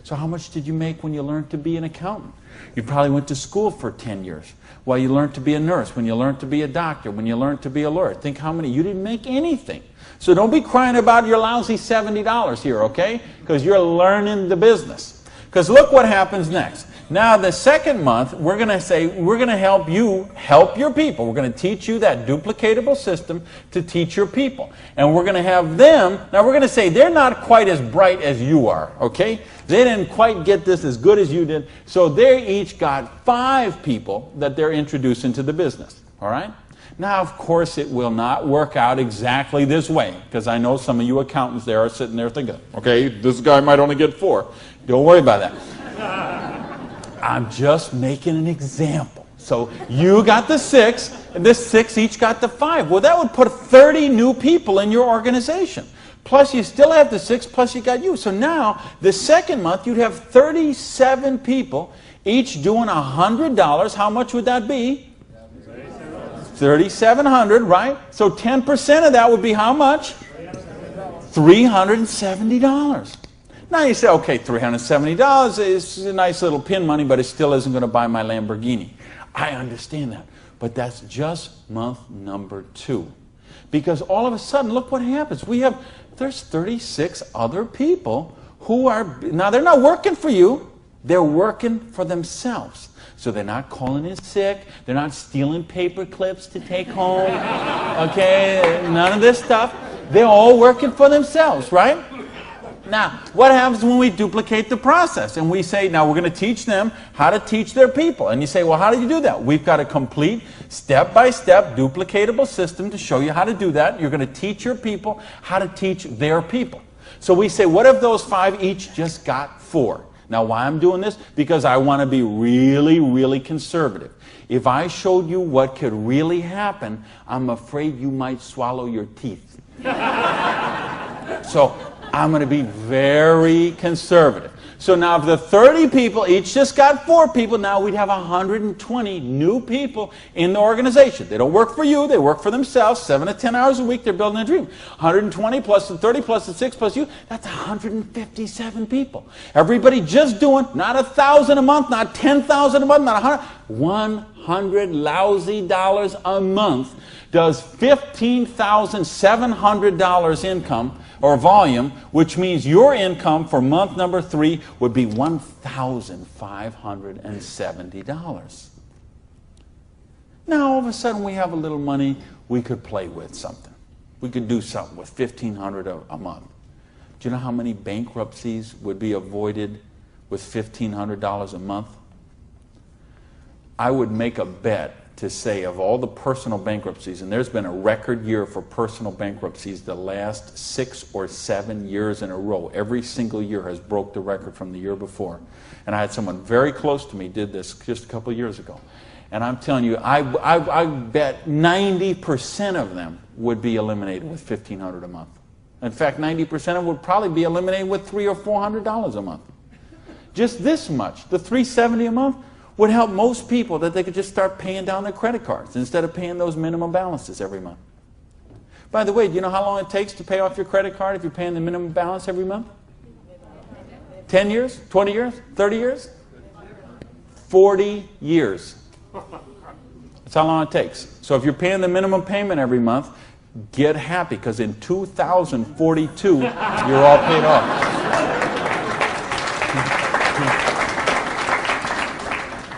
S2: So how much did you make when you learned to be an accountant? You probably went to school for 10 years. While you learned to be a nurse, when you learned to be a doctor, when you learned to be a lawyer. Think how many. You didn't make anything. So don't be crying about your lousy $70 here, okay? Because you're learning the business. Because look what happens next. Now the second month, we're going to say, we're going to help you help your people. We're going to teach you that duplicatable system to teach your people. And we're going to have them, now we're going to say they're not quite as bright as you are, okay? They didn't quite get this as good as you did. So they each got 5 people that they're introducing to the business, all right? Now, of course, it will not work out exactly this way, because I know some of you accountants there are sitting there thinking, okay, this guy might only get 4. Don't worry about that. I'm just making an example. So you got the 6, and this 6 each got the 5. Well, that would put 30 new people in your organization. Plus, you still have the 6, plus you got you. So now, the second month, you'd have 37 people, each doing $100. How much would that be? $3,700, right? So 10% of that would be how much? $370. Now you say, okay, $370 is a nice little pin money, but it still isn't going to buy my Lamborghini. I understand that. But that's just month number 2. Because all of a sudden, look what happens. There's 36 other people who are, now they're not working for you, they're working for themselves. So they're not calling in sick, they're not stealing paper clips to take home, okay, none of this stuff. They're all working for themselves, right? Now, what happens when we duplicate the process? And we say, now we're going to teach them how to teach their people. And you say, well, how do you do that? We've got a complete step-by-step duplicatable system to show you how to do that. You're going to teach your people how to teach their people. So we say, what if those 5 each just got 4? Now, why I'm doing this? Because I want to be really, really conservative. If I showed you what could really happen, I'm afraid you might swallow your teeth. So I'm going to be very conservative. So now if the 30 people each just got 4 people, now we'd have 120 new people in the organization. They don't work for you, they work for themselves. 7 to 10 hours a week, they're building a dream. 120 plus the 30 plus the 6 plus you, that's 157 people. Everybody just doing, not 1,000 a month, not 10,000 a month, not 100. $100 lousy dollars a month does $15,700 income or volume, which means your income for month number 3 would be $1,570. Now all of a sudden we have a little money, we could play with something. We could do something with $1,500 a month. Do you know how many bankruptcies would be avoided with $1,500 a month? I would make a bet to say of all the personal bankruptcies, and there's been a record year for personal bankruptcies the last 6 or 7 years in a row. Every single year has broke the record from the year before. And I had someone very close to me did this just a couple of years ago. And I'm telling you, I bet 90% of them would be eliminated with $1,500 a month. In fact, 90% of them would probably be eliminated with $300 or $400 a month. Just this much, the $370 a month, would help most people that they could just start paying down their credit cards instead of paying those minimum balances every month. By the way, do you know how long it takes to pay off your credit card if you're paying the minimum balance every month? 10 years? 20 years? 30 years? 40 years. That's how long it takes. So if you're paying the minimum payment every month, get happy, because in 2042, you're all paid off.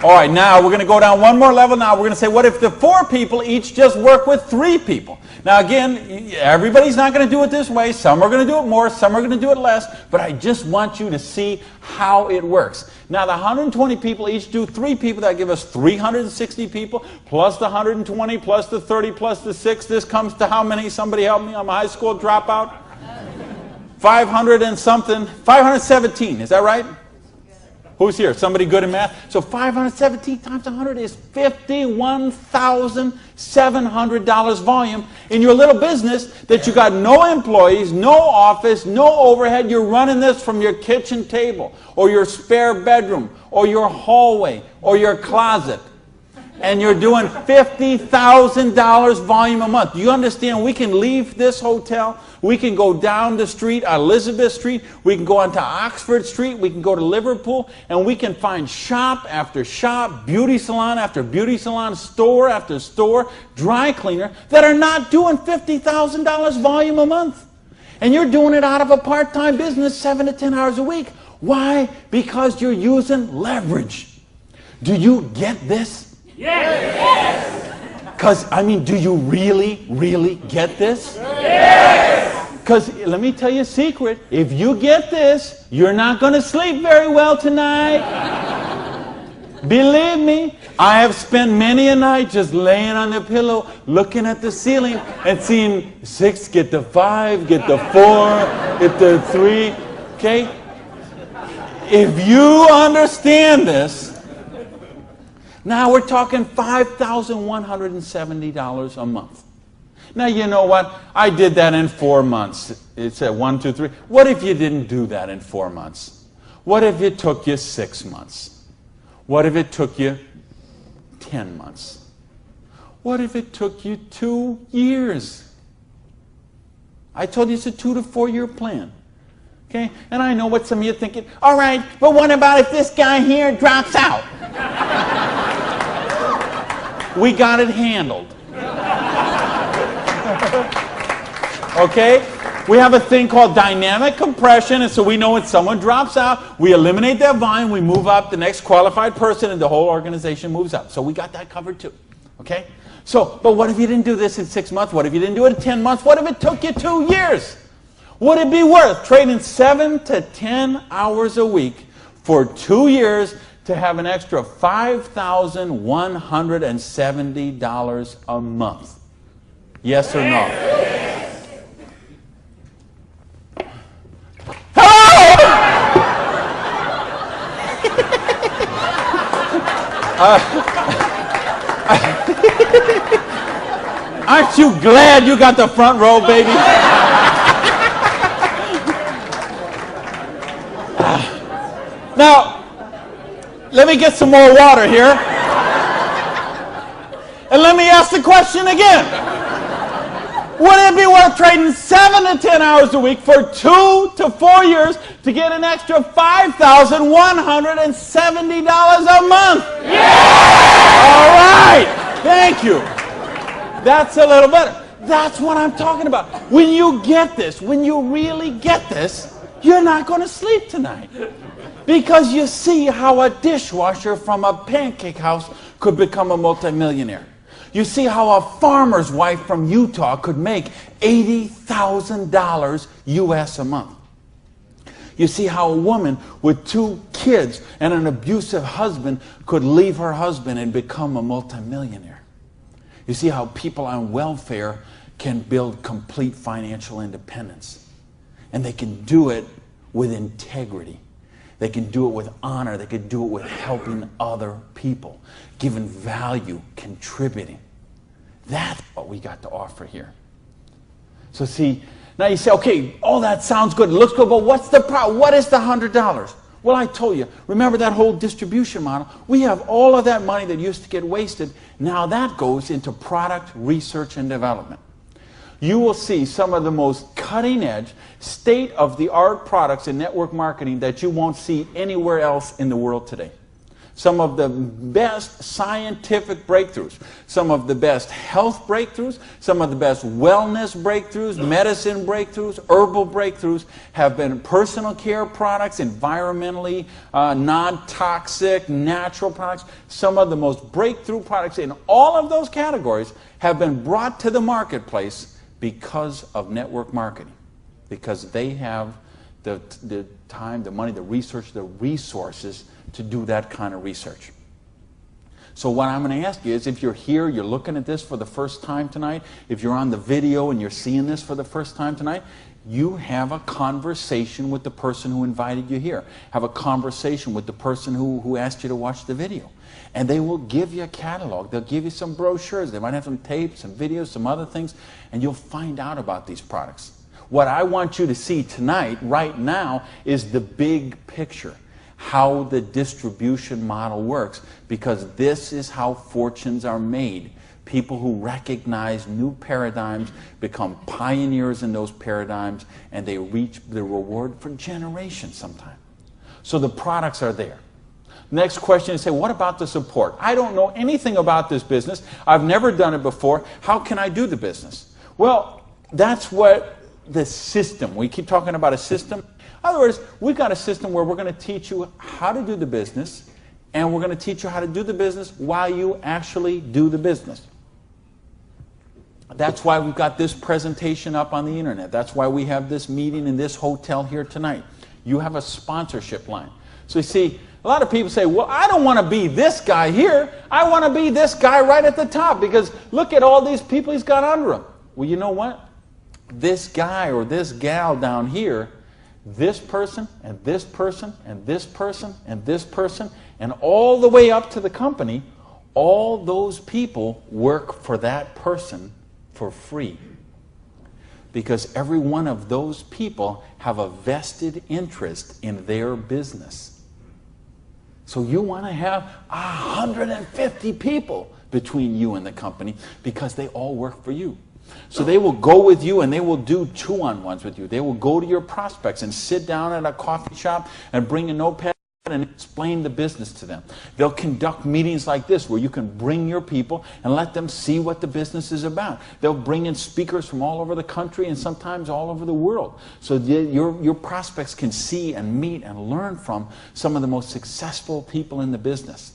S2: All right, now we're going to go down one more level. Now we're going to say, what if the 4 people each just work with 3 people? Now again, everybody's not going to do it this way. Some are going to do it more, some are going to do it less, but I just want you to see how it works. Now the 120 people each do 3 people. That give us 360 people, plus the 120, plus the 30, plus the 6. This comes to how many? Somebody help me, I'm a high school dropout. 500 and something, 517, is that right? Who's here? Somebody good in math? So 517 times 100 is $51,700 volume in your little business that you got no employees, no office, no overhead. You're running this from your kitchen table or your spare bedroom or your hallway or your closet. And you're doing $50,000 volume a month. Do you understand? We can leave this hotel. We can go down the street, Elizabeth Street. We can go onto Oxford Street. We can go to Liverpool. And we can find shop after shop, beauty salon after beauty salon, store after store, dry cleaner that are not doing $50,000 volume a month. And you're doing it out of a part-time business 7 to 10 hours a week. Why? Because you're using leverage. Do you get this?
S3: Yes!
S2: Because, I mean, do you really, really get this?
S3: Yes!
S2: Because, let me tell you a secret. If you get this, you're not going to sleep very well tonight. Believe me, I have spent many a night just laying on the pillow, looking at the ceiling and seeing 6 get the 5, get the 4, get the 3. Okay? If you understand this, now we're talking $5,170 a month. Now, you know what? I did that in 4 months. It said 1, 2, 3. What if you didn't do that in 4 months? What if it took you 6 months? What if it took you 10 months? What if it took you 2 years? I told you it's a 2 to 4 year plan. Okay? And I know what some of you are thinking. All right, but what about if this guy here drops out? We got it handled. Okay? We have a thing called dynamic compression, and so we know when someone drops out, we eliminate that volume, we move up the next qualified person, and the whole organization moves up. So we got that covered too. Okay? So, but what if you didn't do this in 6 months? What if you didn't do it in 10 months? What if it took you 2 years? Would it be worth trading 7 to 10 hours a week for 2 years to have an extra $5,170 a month? Yes or no? Hello! Aren't you glad you got the front row, baby? Now, let me get some more water here. And let me ask the question again. Would it be worth trading 7 to 10 hours a week for 2 to 4 years to get an extra $5,170 a month? Yeah! All right. Thank you. That's a little better. That's what I'm talking about. When you get this, when you really get this, you're not going to sleep tonight. Because you see how a dishwasher from a pancake house could become a multimillionaire. You see how a farmer's wife from Utah could make $80,000 US a month. You see how a woman with 2 kids and an abusive husband could leave her husband and become a multimillionaire. You see how people on welfare can build complete financial independence. And they can do it with integrity. They can do it with honor. They can do it with helping other people, giving value, contributing. That's what we got to offer here. So see, now you say, okay, all that sounds good. It looks good, but what's the problem? What is the $100? Well, I told you, remember that whole distribution model? We have all of that money that used to get wasted. Now that goes into product research and development. You will see some of the most cutting-edge, state-of-the-art products in network marketing that you won't see anywhere else in the world today. Some of the best scientific breakthroughs, some of the best health breakthroughs, some of the best wellness breakthroughs, medicine breakthroughs, herbal breakthroughs have been personal care products, environmentally non-toxic, natural products. Some of the most breakthrough products in all of those categories have been brought to the marketplace because of network marketing, because they have the time, the money, the research, the resources to do that kind of research. So what I'm going to ask you is, if you're here, you're looking at this for the first time tonight, if you're on the video and you're seeing this for the first time tonight, you have a conversation with the person who invited you here. Have a conversation with the person who asked you to watch the video. And they will give you a catalog. They'll give you some brochures. They might have some tapes, some videos, some other things, and you'll find out about these products. What I want you to see tonight, right now, is the big picture. how the distribution model works, because this is how fortunes are made. People who recognize new paradigms become pioneers in those paradigms, and they reach the reward for generations sometimes. So the products are there. Next question is, say, what about the support? I don't know anything about this business. I've never done it before. How can I do the business? Well, that's what the system, we keep talking about a system. In other words, we've got a system where we're going to teach you how to do the business, and we're going to teach you how to do the business while you actually do the business. That's why we've got this presentation up on the internet. That's why we have this meeting in this hotel here tonight. You have a sponsorship line. So you see, a lot of people say, well, I don't want to be this guy here. I want to be this guy right at the top, because look at all these people he's got under him. Well, you know what? This guy or this gal down here, this person and this person and this person and this person, and all the way up to the company, all those people work for that person for free. Because every one of those people have a vested interest in their business. So you want to have 150 people between you and the company, because they all work for you. So they will go with you and they will do two-on-ones with you. They will go to your prospects and sit down at a coffee shop and bring a notepad and explain the business to them. They'll conduct meetings like this where you can bring your people and let them see what the business is about. They'll bring in speakers from all over the country and sometimes all over the world. So your prospects can see and meet and learn from some of the most successful people in the business.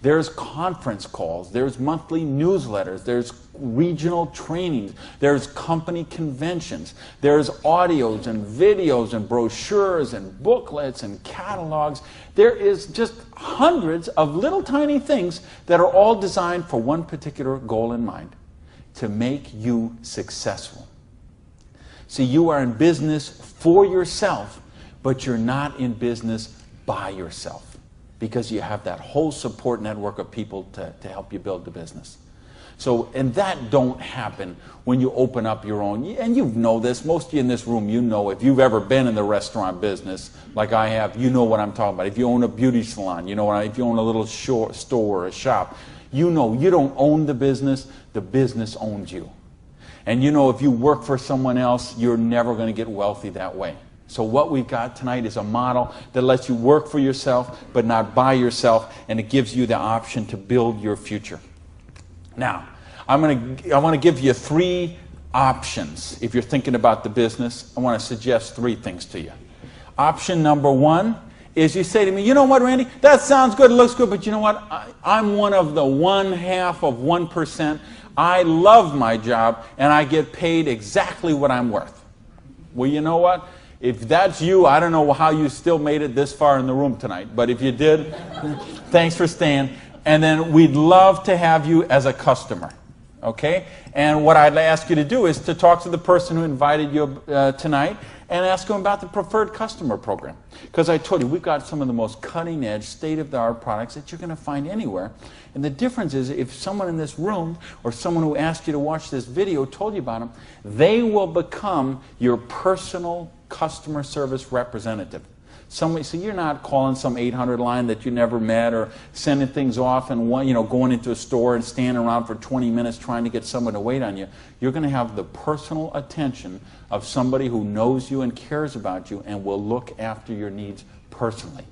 S2: There's conference calls, there's monthly newsletters, there's regional trainings, there's company conventions, there's audios and videos and brochures and booklets and catalogs. There is just hundreds of little tiny things that are all designed for one particular goal in mind: to make you successful. See, you are in business for yourself, but you're not in business by yourself, because you have that whole support network of people to help you build the business. So, and that don't happen when you open up your own, and you know this, most of you in this room, you know, if you've ever been in the restaurant business, like I have, you know what I'm talking about. If you own a beauty salon, you know, if you own a little store or a shop, you know you don't own the business owns you. And you know, if you work for someone else, you're never going to get wealthy that way. So what we've got tonight is a model that lets you work for yourself, but not by yourself, and it gives you the option to build your future. Now, I want to give you 3 options. If you're thinking about the business, I want to suggest 3 things to you. Option number 1 is you say to me, you know what, Randy, that sounds good, it looks good, but you know what, I'm one of the 1/2%. I love my job, and I get paid exactly what I'm worth. Well, you know what? If that's you, I don't know how you still made it this far in the room tonight, but if you did, thanks for staying. And then we'd love to have you as a customer, okay? And what I'd ask you to do is to talk to the person who invited you tonight and ask them about the preferred customer program. Because I told you, we've got some of the most cutting-edge, state-of-the-art products that you're going to find anywhere. And the difference is, if someone in this room or someone who asked you to watch this video told you about them, they will become your personal customer service representative. So you're not calling some 800 line that you never met, or sending things off and going into a store and standing around for 20 minutes trying to get someone to wait on you. You're going to have the personal attention of somebody who knows you and cares about you and will look after your needs personally.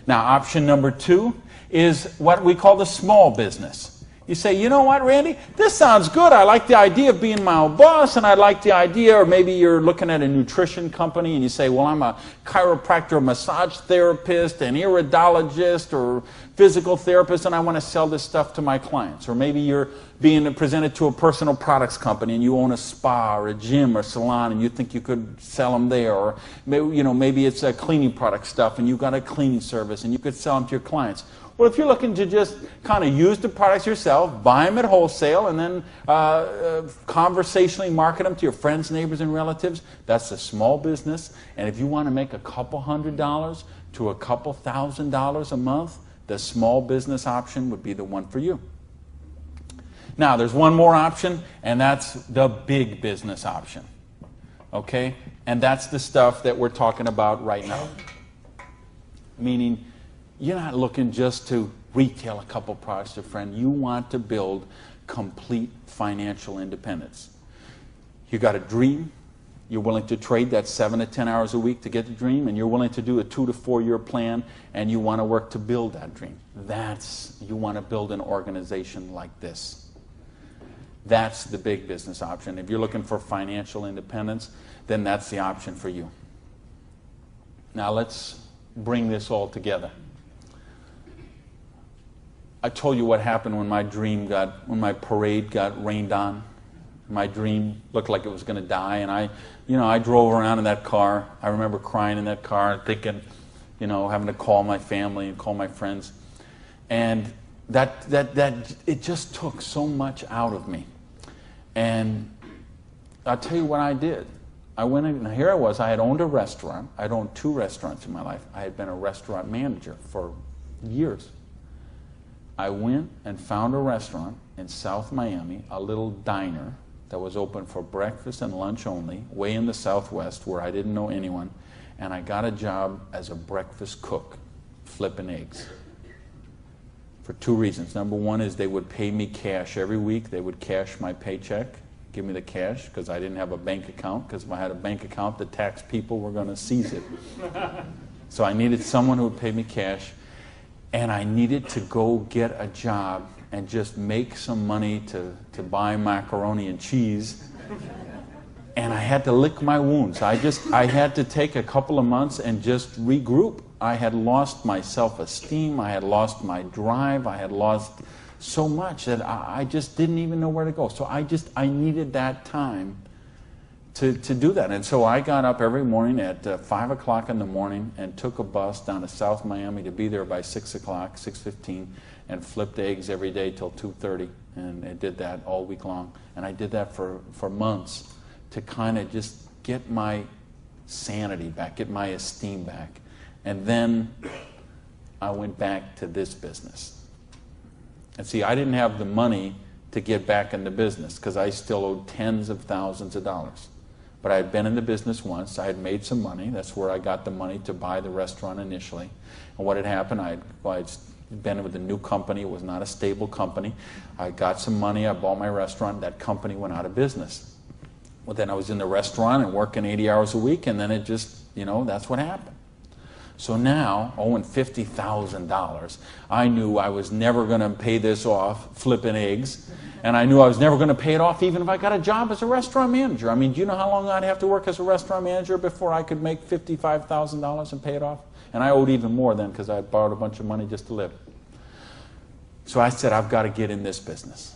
S2: Now, option number 2 is what we call the small business. You say, you know what, Randy, this sounds good. I like the idea of being my own boss, and I like the idea, or maybe you're looking at a nutrition company and you say, well, I'm a chiropractor, massage therapist, an iridologist, or physical therapist, and I want to sell this stuff to my clients. Or maybe you're being presented to a personal products company and you own a spa or a gym or salon and you think you could sell them there. Or maybe it's a cleaning product stuff and you've got a cleaning service and you could sell them to your clients. Well, if you're looking to just kind of use the products yourself, buy them at wholesale, and then conversationally market them to your friends, neighbors, and relatives, that's a small business. And if you want to make a couple $100 to a couple $1,000 a month, the small business option would be the one for you. Now, there's one more option, and that's the big business option. Okay? And that's the stuff that we're talking about right now. Meaning, you're not looking just to retail a couple products to a friend. You want to build complete financial independence. You got a dream. You're willing to trade that 7 to 10 hours a week to get the dream, and you're willing to do a 2 to 4 year plan, and you want to work to build that dream. You want to build an organization like this. That's the big business option. If you're looking for financial independence, then that's the option for you. Now let's bring this all together. I told you what happened when when my parade got rained on. My dream looked like it was going to die, and I drove around in that car. I remember crying in that car, thinking, having to call my family and call my friends, and that it just took so much out of me. And I'll tell you what I did. I went in, and here I was. I had owned a restaurant. I'd owned 2 restaurants in my life. I had been a restaurant manager for years. I went and found a restaurant in South Miami, a little diner that was open for breakfast and lunch only, way in the Southwest where I didn't know anyone, and I got a job as a breakfast cook, flipping eggs. For 2 reasons. Number one is they would pay me cash every week. They would cash my paycheck, give me the cash, because I didn't have a bank account, because if I had a bank account, the tax people were going to seize it. So I needed someone who would pay me cash, and I needed to go get a job and just make some money to buy macaroni and cheese. And I had to lick my wounds. I had to take a couple of months and just regroup. I had lost my self-esteem. I had lost my drive. I had lost so much that I just didn't even know where to go. So I needed that time to do that. And so I got up every morning at 5 o'clock in the morning and took a bus down to South Miami to be there by 6 o'clock, 6:15, and flipped eggs every day till 2:30. And I did that all week long. And I did that for months to kind of just get my sanity back, get my esteem back. And then I went back to this business. And see, I didn't have the money to get back in the business because I still owed tens of thousands of dollars. But I had been in the business once. I had made some money. That's where I got the money to buy the restaurant initially. And what had happened, I'd been with a new company. It was not a stable company. I got some money. I bought my restaurant. That company went out of business. Well, then I was in the restaurant and working 80 hours a week, and then it just, that's what happened. So now, owing $50,000, I knew I was never going to pay this off flipping eggs, and I knew I was never going to pay it off even if I got a job as a restaurant manager. I mean, do you know how long I'd have to work as a restaurant manager before I could make $55,000 and pay it off? And I owed even more then because I had borrowed a bunch of money just to live. So I said, I've got to get in this business.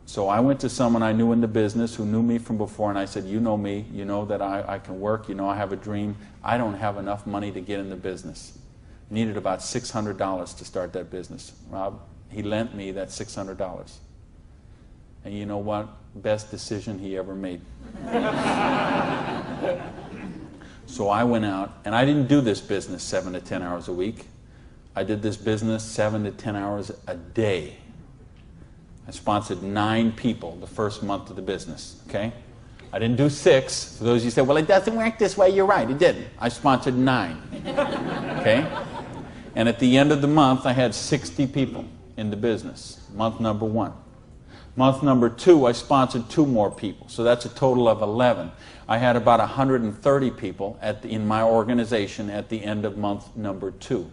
S2: So I went to someone I knew in the business who knew me from before, and I said, you know me, you know that I can work, you know I have a dream. I don't have enough money to get in the business. I needed about $600 to start that business. Rob, he lent me that $600. And you know what? Best decision he ever made. So I went out, and I didn't do this business 7 to 10 hours a week. I did this business 7 to 10 hours a day. I sponsored 9 people the first month of the business, okay? I didn't do 6. For those of you who say, well, it doesn't work this way, you're right, it didn't. I sponsored 9, okay? And at the end of the month, I had 60 people in the business, month number 1. Month number 2, I sponsored 2 more people, so that's a total of 11. I had about 130 people in my organization at the end of month number 2.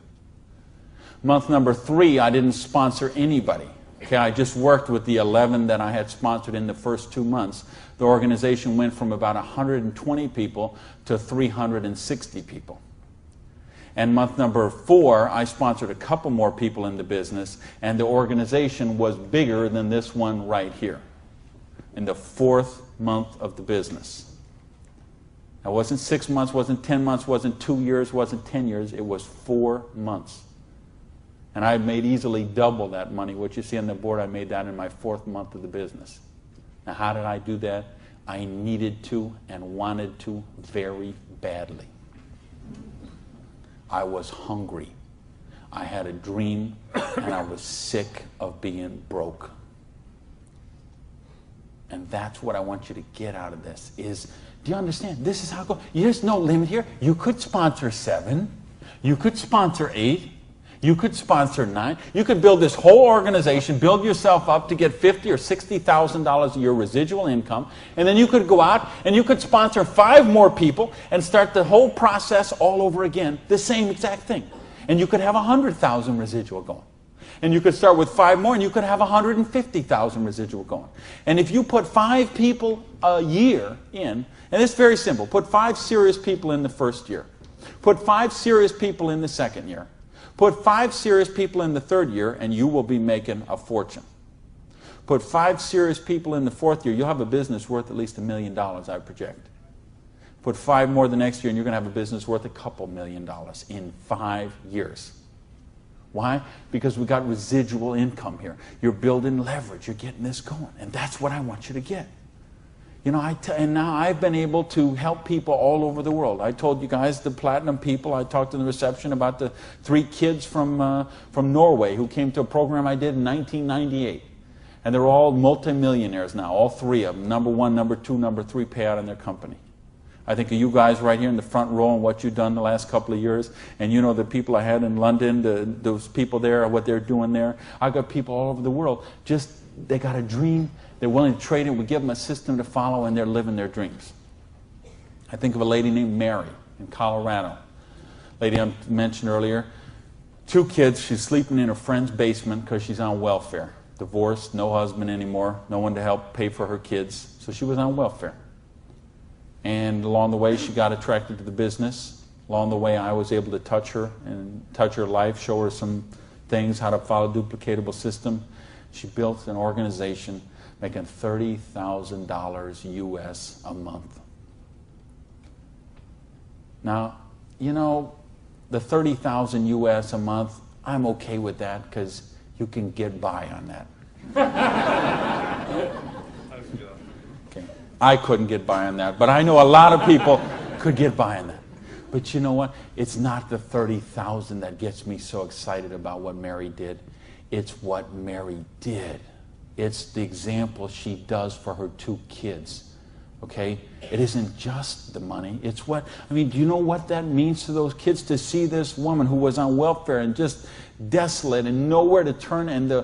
S2: Month number 3, I didn't sponsor anybody. Okay, I just worked with the 11 that I had sponsored in the first 2 months. The organization went from about 120 people to 360 people. And month number 4, I sponsored a couple more people in the business, and the organization was bigger than this one right here in the 4th month of the business. It wasn't 6 months, wasn't 10 months, wasn't 2 years, wasn't 10 years. It was 4 months. And I made easily double that money. What you see on the board, I made that in my 4th month of the business. Now, how did I do that? I needed to and wanted to very badly. I was hungry. I had a dream, and I was sick of being broke. And that's what I want you to get out of this is, do you understand? This is how it goes. There's no limit here. You could sponsor 7. You could sponsor 8. You could sponsor 9. You could build this whole organization, build yourself up to get $50,000 or $60,000 a year residual income, and then you could go out and you could sponsor 5 more people and start the whole process all over again, the same exact thing. And you could have 100,000 residual going. And you could start with 5 more and you could have 150,000 residual going. And if you put 5 people a year in, and it's very simple, put 5 serious people in the first year, put 5 serious people in the second year, put 5 serious people in the third year, and you will be making a fortune. Put 5 serious people in the fourth year, you'll have a business worth at least $1 million, I project. Put 5 more the next year, and you're going to have a business worth a couple $1 million in 5 years. Why? Because we got residual income here. You're building leverage. You're getting this going. And that's what I want you to get. You know, and now I've been able to help people all over the world. I told you guys the platinum people. I talked in the reception about the 3 kids from Norway who came to a program I did in 1998. And they're all multimillionaires now, all 3 of them. Number 1, number 2, number 3 payout in their company. I think of you guys right here in the front row and what you've done the last couple of years. And you know the people I had in London, those people there, what they're doing there. I've got people all over the world. Just, they got a dream. They're willing to trade it. We give them a system to follow, and they're living their dreams. I think of a lady named Mary in Colorado. Lady I mentioned earlier. 2 kids. She's sleeping in her friend's basement because she's on welfare. Divorced, no husband anymore, no one to help pay for her kids. So she was on welfare. And along the way, she got attracted to the business. Along the way, I was able to touch her and touch her life, show her some things, how to follow a duplicatable system. She built an organization making $30,000 US a month. Now, you know, the $30,000 US a month, I'm okay with that because you can get by on that. Okay. I couldn't get by on that, but I know a lot of people could get by on that. But you know what? It's not the 30,000 that gets me so excited about what Mary did. It's what Mary did. It's the example she does for her 2 kids. Okay? It isn't just the money. It's what, I mean, do you know what that means to those kids to see this woman who was on welfare and just desolate and nowhere to turn, and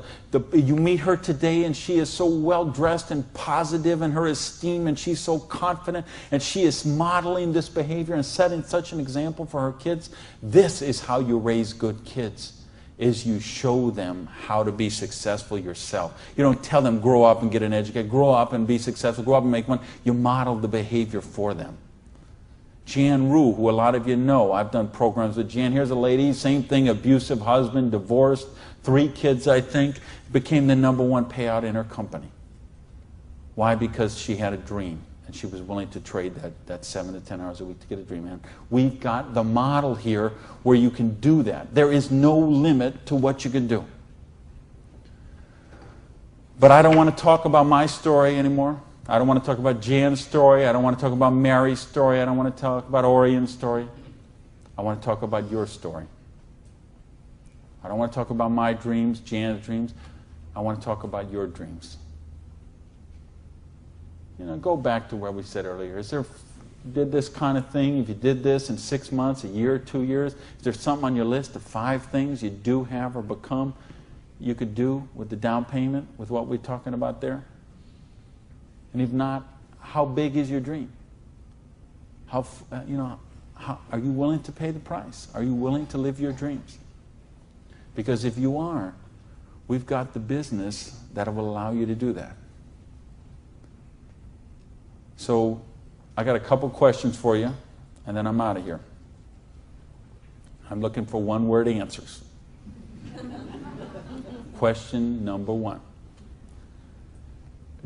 S2: you meet her today and she is so well dressed and positive in her esteem, and she's so confident, and she is modeling this behavior and setting such an example for her kids. This is how you raise good kids. Is you show them how to be successful yourself. You don't tell them grow up and get an education, grow up and be successful, grow up and make money. You model the behavior for them. Jan Rue, who a lot of you know, I've done programs with Jan. Here's a lady, same thing, abusive husband, divorced, 3 kids I think, became the #1 payout in her company. Why? Because she had a dream. And she was willing to trade that 7 to 10 hours a week to get a dream. And we've got the model here where you can do that. There is no limit to what you can do. But I don't want to talk about my story anymore. I don't want to talk about Jan's story. I don't want to talk about Mary's story. I don't want to talk about Orion's story. I want to talk about your story. I don't want to talk about my dreams, Jan's dreams. I want to talk about your dreams. You know, go back to where we said earlier. Is there, did this kind of thing, if you did this in 6 months, a year, 2 years, is there something on your list of 5 things you do have or become you could do with the down payment, with what we're talking about there? And if not, how big is your dream? How, are you willing to pay the price? Are you willing to live your dreams? Because if you are, we've got the business that will allow you to do that. So I got a couple questions for you, and then I'm out of here. I'm looking for 1-word answers. Question number 1.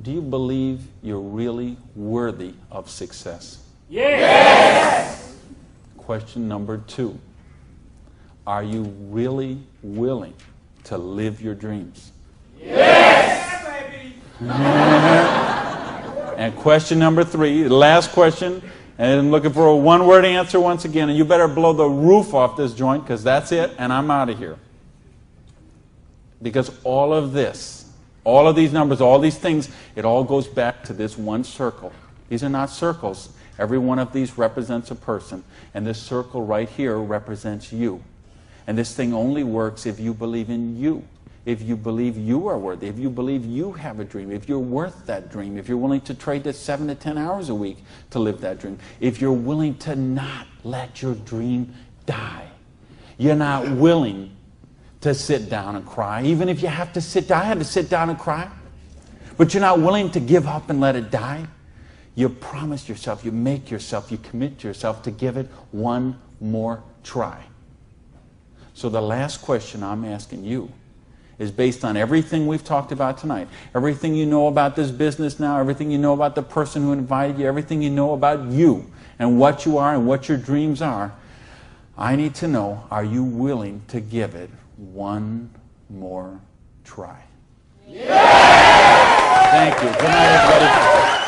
S2: Do you believe you're really worthy of success?
S3: Yes!
S2: Question number 2. Are you really willing to live your dreams?
S3: Yes, baby!
S2: And question number 3, the last question, and I'm looking for a 1-word answer once again, and you better blow the roof off this joint, because that's it, and I'm out of here. Because all of this, all of these numbers, all these things, it all goes back to this one circle. These are not circles. Every one of these represents a person, and this circle right here represents you. And this thing only works if you believe in you. If you believe you are worthy, if you believe you have a dream, if you're worth that dream, if you're willing to trade the 7 to 10 hours a week to live that dream, if you're willing to not let your dream die. You're not willing to sit down and cry, even if you have to sit down. I had to sit down and cry. But you're not willing to give up and let it die. You promise yourself, you make yourself, you commit to yourself to give it one more try. So the last question I'm asking you is based on everything we've talked about tonight, everything you know about this business now, everything you know about the person who invited you, everything you know about you and what you are and what your dreams are. I need to know, are you willing to give it one more try? Yeah! Thank you. Good night, everybody.